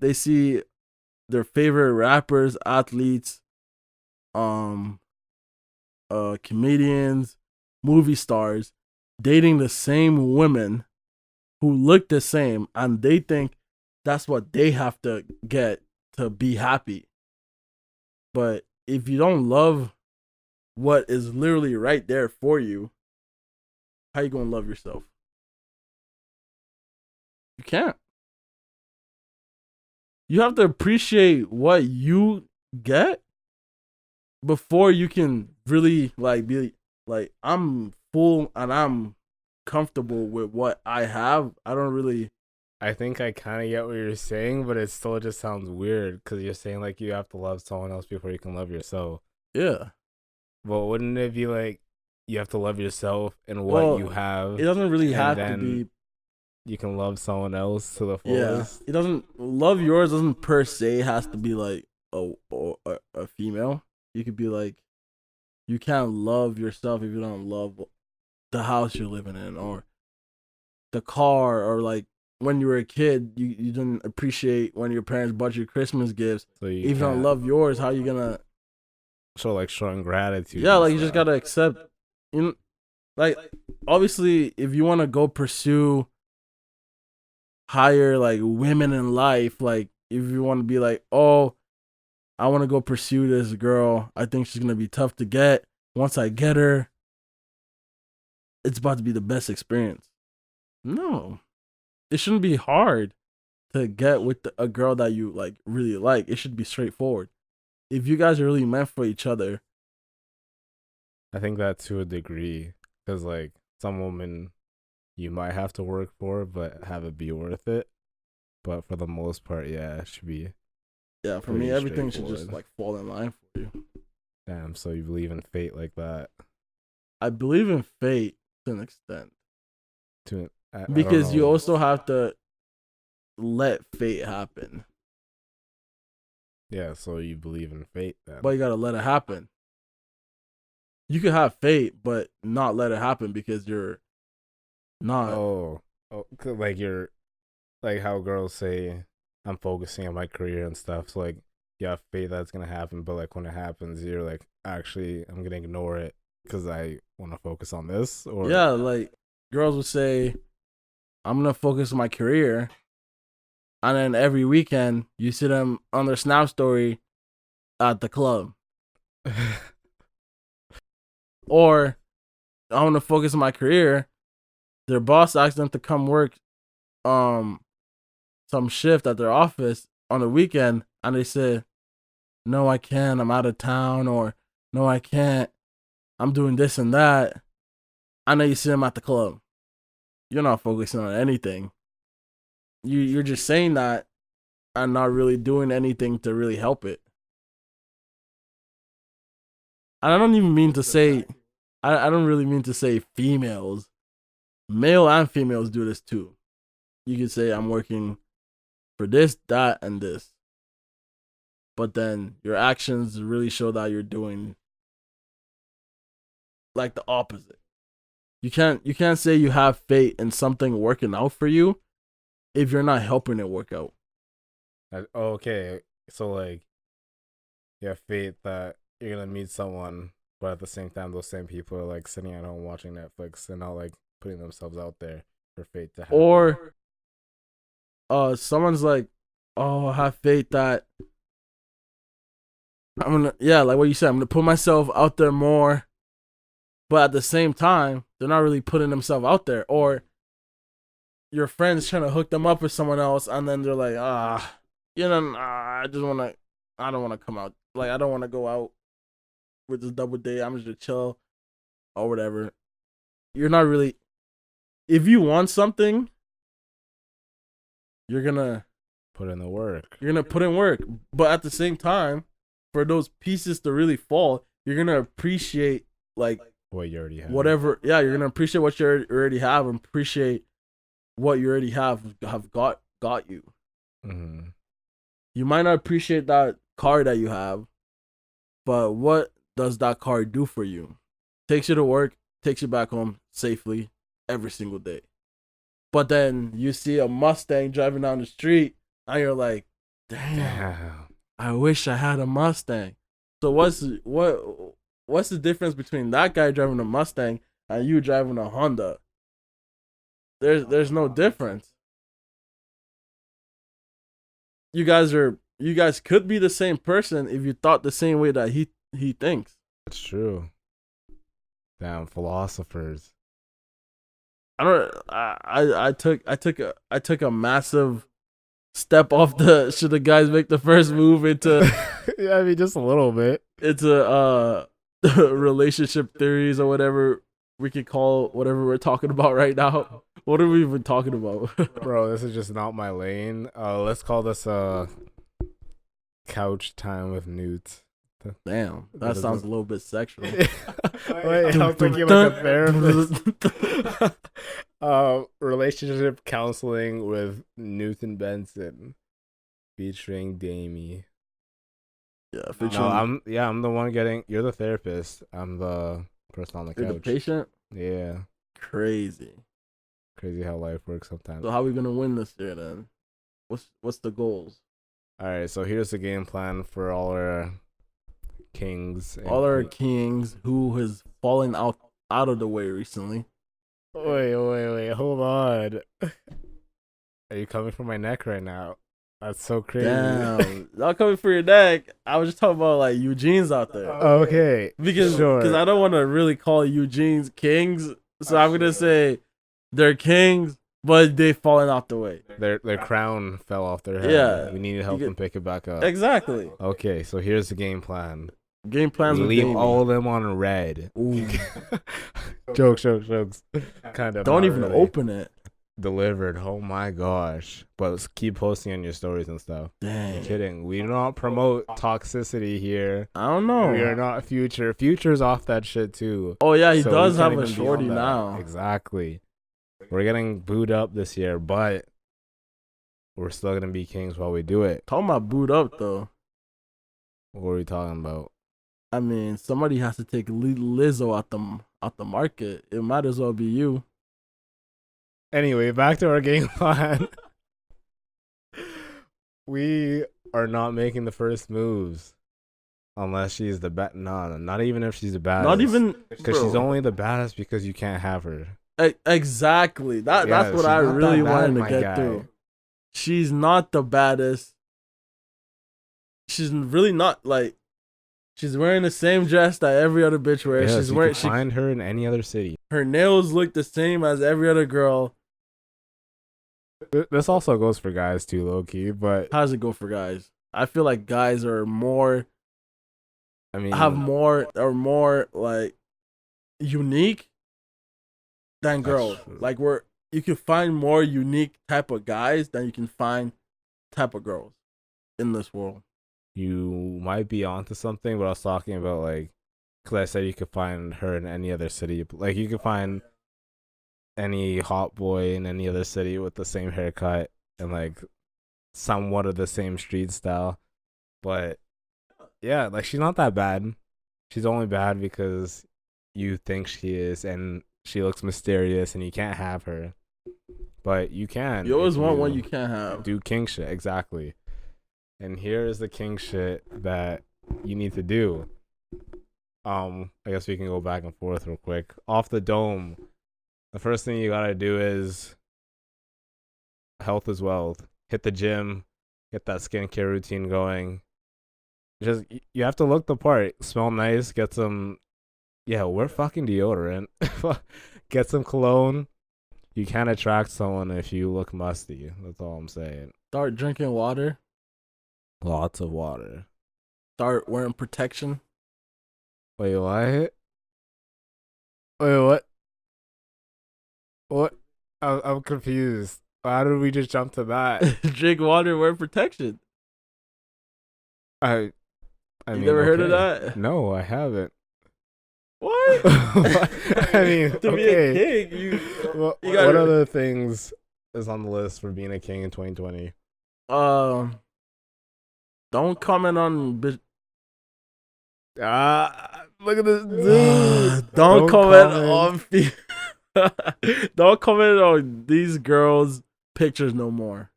Speaker 1: their favorite rappers, athletes, comedians, movie stars dating the same women who look the same, and they think that's what they have to get to be happy. But if you don't love what is literally right there for you, how you gonna love yourself? You can't. You have to appreciate what you get before you can really like be like, I'm full and I'm comfortable with what I have. I don't really.
Speaker 2: I think I kind of get what you're saying, but it still just sounds weird because you're saying like you have to love someone else before you can love yourself.
Speaker 1: Yeah.
Speaker 2: Well, wouldn't it be like you have to love yourself and what
Speaker 1: Well,
Speaker 2: you have?
Speaker 1: It doesn't really
Speaker 2: and
Speaker 1: have to
Speaker 2: then
Speaker 1: be.
Speaker 2: You can love someone else to the
Speaker 1: Yeah.
Speaker 2: fullest.
Speaker 1: It doesn't. Love yours doesn't per se has to be like a female. You could be like, you can't love yourself if you don't love the house you're living in or the car or like when you were a kid, you didn't appreciate when your parents bought you Christmas gifts.
Speaker 2: So you
Speaker 1: If you don't love yours, how you gonna?
Speaker 2: So like showing gratitude.
Speaker 1: Yeah, like you just gotta accept. You know, like obviously, if you want to go pursue higher like women in life, like if you want to be like, oh, I want to go pursue this girl. I think she's gonna be tough to get. Once I get her, it's about to be the best experience. No, it shouldn't be hard to get with a girl that you like really like. It should be straightforward. If you guys are really meant for each other.
Speaker 2: I think that to a degree, because like some women you might have to work for, but have it be worth it. But for the most part, yeah, it should be.
Speaker 1: Yeah, for me, everything should just like fall in line for you.
Speaker 2: Damn, so you believe in fate like that?
Speaker 1: I believe in fate to an extent.
Speaker 2: I
Speaker 1: because you also have to let fate happen.
Speaker 2: Yeah, so you believe in fate then.
Speaker 1: But you gotta let it happen. You can have fate, but not let it happen because you're not.
Speaker 2: Like you're, like how girls say, I'm focusing on my career and stuff. So like, you have faith that's gonna happen, but like when it happens, you're like, actually, I'm gonna ignore it because I want to focus on this. Or
Speaker 1: yeah, like girls would say, I'm gonna focus on my career, and then every weekend you see them on their Snap story at the club. Or I want to focus on my career. Their boss asks them to come work some shift at their office on the weekend, and they say, no, I can't, I'm out of town, or no, I can't, I'm doing this and that. I know you see them at the club. You're not focusing on anything. You're just saying that and not really doing anything to really help it. And I don't even mean to say, I don't really mean to say females. Male and females do this too. You could say, I'm working for this, that, and this. But then your actions really show that you're doing like the opposite. You can't say you have faith in something working out for you if you're not helping it work out.
Speaker 2: Okay, so like you have faith that you're gonna meet someone, but at the same time, those same people are like sitting at home watching Netflix and not like putting themselves out there for faith to happen.
Speaker 1: Or someone's like, oh, I have faith that I'm gonna, yeah, like what you said, I'm gonna put myself out there more. But at the same time, they're not really putting themselves out there. Or your friend's trying to hook them up with someone else, and then they're like, I don't want to come out. Like, I don't want to go out with this double date. I'm just gonna chill or whatever. You're not really, if you want something, you're gonna
Speaker 2: put in the work.
Speaker 1: You're gonna put in work. But at the same time, for those pieces to really fall, you're gonna appreciate like
Speaker 2: what you already have.
Speaker 1: Whatever, yeah, you're gonna appreciate what you already have and appreciate what you already have got you.
Speaker 2: Mm-hmm.
Speaker 1: You might not appreciate that car that you have, but what does that car do for you? Takes you to work, takes you back home safely every single day. But then you see a Mustang driving down the street, and you're like, damn. I wish I had a Mustang. So what's the difference between that guy driving a Mustang and you driving a Honda? There's no difference. You guys could be the same person if you thought the same way that he thinks.
Speaker 2: That's true. Damn, philosophers.
Speaker 1: I took a massive step off the should the guys make the first move into
Speaker 2: yeah, I mean just a little bit.
Speaker 1: It's relationship theories or whatever we could call whatever we're talking about right now. What are we even talking about?
Speaker 2: Bro, this is just not my lane. Let's call this couch time with Newt.
Speaker 1: Damn, that sounds a little bit sexual.
Speaker 2: Wait, I'm thinking like a therapist. Relationship counseling with Newt and Benson, featuring Demi.
Speaker 1: Yeah,
Speaker 2: I'm the one getting. You're the therapist. I'm the person on the couch.
Speaker 1: You're the patient.
Speaker 2: Yeah.
Speaker 1: Crazy.
Speaker 2: Crazy how life works sometimes.
Speaker 1: So how are we gonna win this year then? What's the goals?
Speaker 2: All right, so here's the game plan for all our kings.
Speaker 1: All our kings who has fallen out of the way recently.
Speaker 2: Wait, hold on. Are you coming for my neck right now? That's so crazy.
Speaker 1: Damn, not coming for your neck. I was just talking about like Eugene's out there.
Speaker 2: Okay,
Speaker 1: Because
Speaker 2: sure.
Speaker 1: I don't want to really call Eugene's kings, so I'm gonna say they're kings, but they've fallen out the way.
Speaker 2: Their crown fell off their head.
Speaker 1: Yeah.
Speaker 2: We need to help them pick it back up.
Speaker 1: Exactly.
Speaker 2: Okay, so here's the game plan.
Speaker 1: Game plans
Speaker 2: We
Speaker 1: with
Speaker 2: leave
Speaker 1: Demi.
Speaker 2: all of them on red.
Speaker 1: Ooh.
Speaker 2: Jokes. Kind of.
Speaker 1: Don't
Speaker 2: not
Speaker 1: even
Speaker 2: really.
Speaker 1: open it.
Speaker 2: Delivered. Oh my gosh. But keep posting on your stories and stuff.
Speaker 1: Dang.
Speaker 2: I'm kidding. We do not promote toxicity here.
Speaker 1: I don't know.
Speaker 2: We are not Future. Future's off that shit too.
Speaker 1: Oh yeah, he
Speaker 2: So
Speaker 1: does
Speaker 2: we
Speaker 1: have
Speaker 2: can't
Speaker 1: a
Speaker 2: even be
Speaker 1: shorty
Speaker 2: on that.
Speaker 1: now.
Speaker 2: Exactly. We're getting booed up this year, but we're still gonna be kings while we do it.
Speaker 1: Talking about boot up though.
Speaker 2: What are we talking about?
Speaker 1: I mean, somebody has to take Lizzo out the market. It might as well be you.
Speaker 2: Anyway, back to our game plan. We are not making the first moves unless she's the best. No, not even if she's the baddest.
Speaker 1: Not even
Speaker 2: because she's only the baddest because you can't have her.
Speaker 1: Exactly. That's what
Speaker 2: she's
Speaker 1: I
Speaker 2: not
Speaker 1: really
Speaker 2: that bad,
Speaker 1: wanted to
Speaker 2: my
Speaker 1: get
Speaker 2: guy.
Speaker 1: through. She's not the baddest. She's really not like. She's wearing the same dress that every other bitch wears.
Speaker 2: Yes,
Speaker 1: She's
Speaker 2: you
Speaker 1: wearing.
Speaker 2: can find her in any other city.
Speaker 1: Her nails look the same as every other girl.
Speaker 2: This also goes for guys too, low key. But
Speaker 1: How does it go for guys? I feel like guys are more.
Speaker 2: I mean,
Speaker 1: Are more like unique than
Speaker 2: That's
Speaker 1: girls.
Speaker 2: true.
Speaker 1: Like you can find more unique type of guys than you can find type of girls in this world.
Speaker 2: you might be onto something. But I was talking about like, because I said you could find her in any other city. Like you could find any hot boy in any other city with the same haircut and like somewhat of the same street style. But yeah, like she's not that bad. She's only bad because you think she is and she looks mysterious and you can't have her. But you can.
Speaker 1: You always
Speaker 2: if
Speaker 1: want one you can't have.
Speaker 2: do king shit, exactly. And here is the king shit that you need to do. I guess we can go back and forth real quick. Off the dome, the first thing you gotta do is health is wealth. Hit the gym, get that skincare routine going. Just you have to look the part, smell nice, get some. Yeah, wear fucking deodorant. Get some cologne. You can't attract someone if you look musty. That's all I'm saying.
Speaker 1: Start drinking water.
Speaker 2: Lots of water.
Speaker 1: Start wearing protection.
Speaker 2: Wait, what? Wait, what? What? I'm confused. How did we just jump to that?
Speaker 1: Drink water, wear protection.
Speaker 2: I
Speaker 1: You
Speaker 2: mean,
Speaker 1: never heard of
Speaker 2: okay.
Speaker 1: that?
Speaker 2: No, I haven't.
Speaker 1: What?
Speaker 2: I mean,
Speaker 1: to be a
Speaker 2: okay.
Speaker 1: king, you
Speaker 2: What
Speaker 1: gotta-
Speaker 2: other things is on the list for being a king in 2020?
Speaker 1: Don't comment on bitch.
Speaker 2: Look at this dude.
Speaker 1: Don't comment on don't comment on these girls' pictures no more.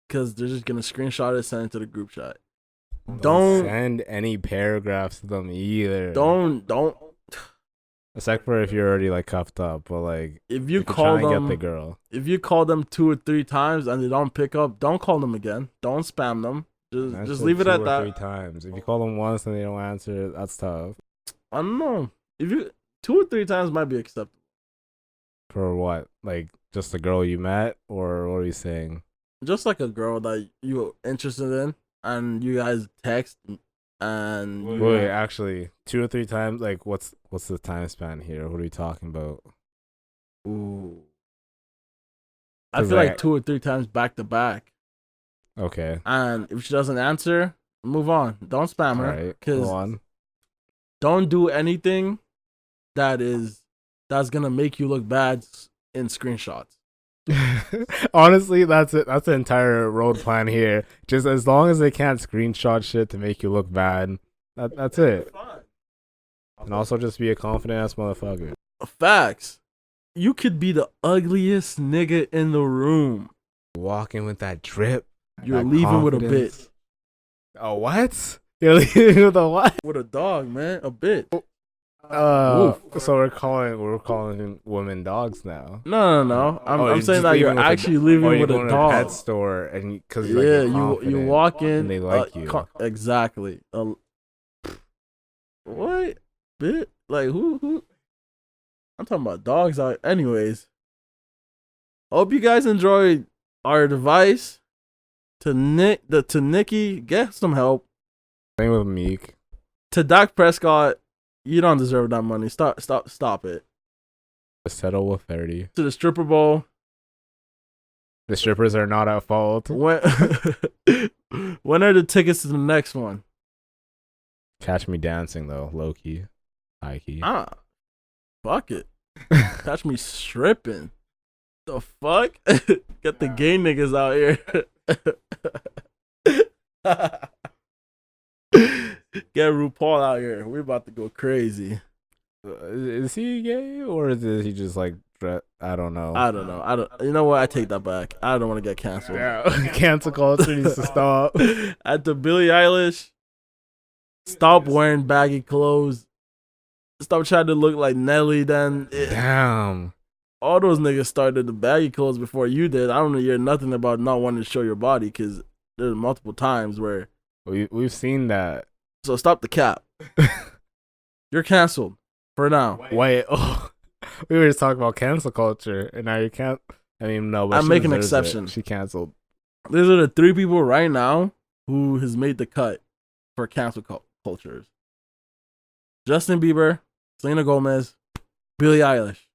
Speaker 1: Cause they're just gonna screenshot it, send it to the group chat. Don't
Speaker 2: send any paragraphs to them either.
Speaker 1: don't
Speaker 2: Except for if you're already like cuffed up, but like
Speaker 1: if you
Speaker 2: could
Speaker 1: call
Speaker 2: try and
Speaker 1: them
Speaker 2: get the girl.
Speaker 1: if you call them 2 or 3 times and they don't pick up, don't call them again. Don't spam them. Just leave it at that.
Speaker 2: 3 times. If you call them once and they don't answer, that's tough.
Speaker 1: I don't know. If you 2 or 3 times might be acceptable.
Speaker 2: For what? Like just the girl you met, or what are you saying?
Speaker 1: Just like a girl that you're interested in and you guys text and
Speaker 2: Wait, actually, 2 or 3 times. Like, what's the time span here? What are we talking about?
Speaker 1: ooh. I
Speaker 2: 'Cause
Speaker 1: feel like
Speaker 2: like-
Speaker 1: 2 or 3 times back to back.
Speaker 2: Okay,
Speaker 1: And if she doesn't answer, move on. Don't spam
Speaker 2: all
Speaker 1: her.
Speaker 2: right.
Speaker 1: Cause
Speaker 2: Go on.
Speaker 1: don't do anything that's gonna make you look bad in screenshots.
Speaker 2: Honestly, that's it. That's the entire road plan here. Just as long as they can't screenshot shit to make you look bad, that's it. And also just be a confident ass motherfucker.
Speaker 1: Facts. You could be the ugliest nigga in the room.
Speaker 2: Walking with that drip.
Speaker 1: You're
Speaker 2: that
Speaker 1: leaving with a
Speaker 2: confidence.
Speaker 1: bit.
Speaker 2: A what? You're leaving with a what?
Speaker 1: With a dog, man. A bit.
Speaker 2: So we're calling women dogs now.
Speaker 1: No. I'm saying that you're actually
Speaker 2: you
Speaker 1: leaving with
Speaker 2: go
Speaker 1: a
Speaker 2: to
Speaker 1: dog.
Speaker 2: a pet store and because
Speaker 1: Yeah,
Speaker 2: like,
Speaker 1: you walk in
Speaker 2: and they like you.
Speaker 1: Exactly. What bit? Like who? I'm talking about dogs. Anyways, hope you guys enjoyed our advice to Nikki. Get some help.
Speaker 2: Same with Meek.
Speaker 1: To Dak Prescott, you don't deserve that money. Stop it.
Speaker 2: Settle with 30.
Speaker 1: To the stripper bowl.
Speaker 2: The strippers are not at fault.
Speaker 1: When are the tickets to the next one?
Speaker 2: Catch me dancing though, low key, high key.
Speaker 1: Fuck it. Catch me stripping. The fuck? Get the gay niggas out here. Get RuPaul out here. We're about to go crazy.
Speaker 2: Is he gay or is he just like? I don't know.
Speaker 1: I don't know. You know what? I take that back. I don't want to get canceled.
Speaker 2: Yeah. Cancel culture needs to stop.
Speaker 1: At the Billie Eilish, stop wearing baggy clothes. Stop trying to look like Nelly. Then
Speaker 2: damn.
Speaker 1: All those niggas started the baggy clothes before you did. I don't know. Hear nothing about not wanting to show your body because there's multiple times where
Speaker 2: we've seen that.
Speaker 1: So stop the cap. You're canceled for now.
Speaker 2: Wait. Oh, we were just talking about cancel culture, and now you can't. I mean, no. But
Speaker 1: I'm making an exception.
Speaker 2: She canceled.
Speaker 1: These are the 3 people right now who has made the cut for cancel cultures: Justin Bieber, Selena Gomez, Billie Eilish.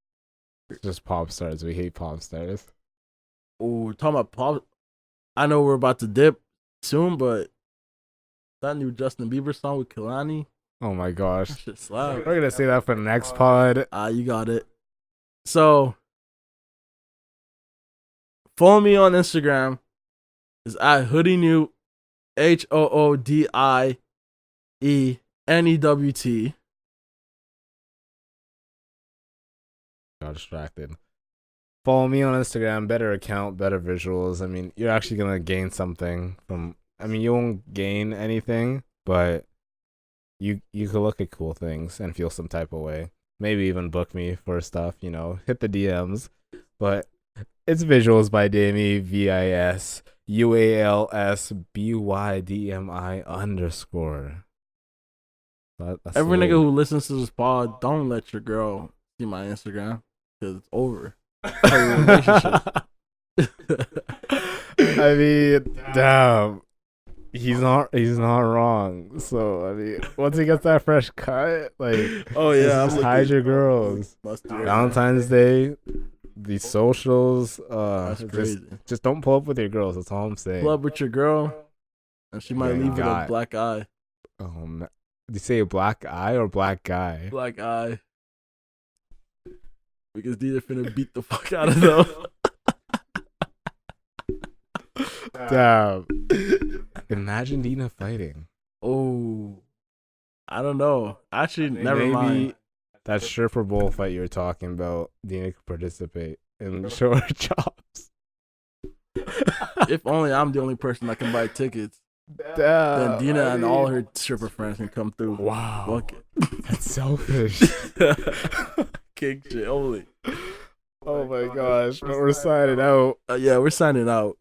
Speaker 2: Just pop stars. We hate pop stars.
Speaker 1: Oh, we're talking about pop. I know we're about to dip soon, but that new Justin Bieber song with Kehlani.
Speaker 2: Oh my gosh.
Speaker 1: That shit slap.
Speaker 2: We're gonna say that for the next pod.
Speaker 1: You got it. So follow me on Instagram. It's at Hoodie Newt, HOODIENEWT.
Speaker 2: Got distracted. Follow me on Instagram. Better account, better visuals. I mean, you're actually gonna gain something from. I mean, you won't gain anything, but you could look at cool things and feel some type of way. Maybe even book me for stuff. You know, hit the DMs. But it's visuals by Demi VISUALSBYDMI_.
Speaker 1: Every nigga who listens to this pod, don't let your girl see my Instagram because it's over.
Speaker 2: I mean, damn. He's not wrong. So I mean, once he gets that fresh cut, like,
Speaker 1: oh yeah,
Speaker 2: just hide your girls. Valentine's Day, the socials.
Speaker 1: That's crazy.
Speaker 2: Just don't pull up with your girls. That's all I'm saying.
Speaker 1: Pull up with your girl, and she might leave with a black eye.
Speaker 2: Did you say a black eye or black guy?
Speaker 1: Black eye. Because these are finna beat the fuck out of them.
Speaker 2: Damn. Imagine Dina fighting.
Speaker 1: Oh, I don't know. Actually, never mind.
Speaker 2: That stripper bowl fight you were talking about, Dina could participate and show her chops.
Speaker 1: If only I'm the only person that can buy tickets.
Speaker 2: Damn,
Speaker 1: then Dina and all her stripper friends can come through.
Speaker 2: Wow.
Speaker 1: Fuck it.
Speaker 2: That's selfish.
Speaker 1: King shit only.
Speaker 2: Oh my gosh. But we're signing out.
Speaker 1: Yeah, we're signing out.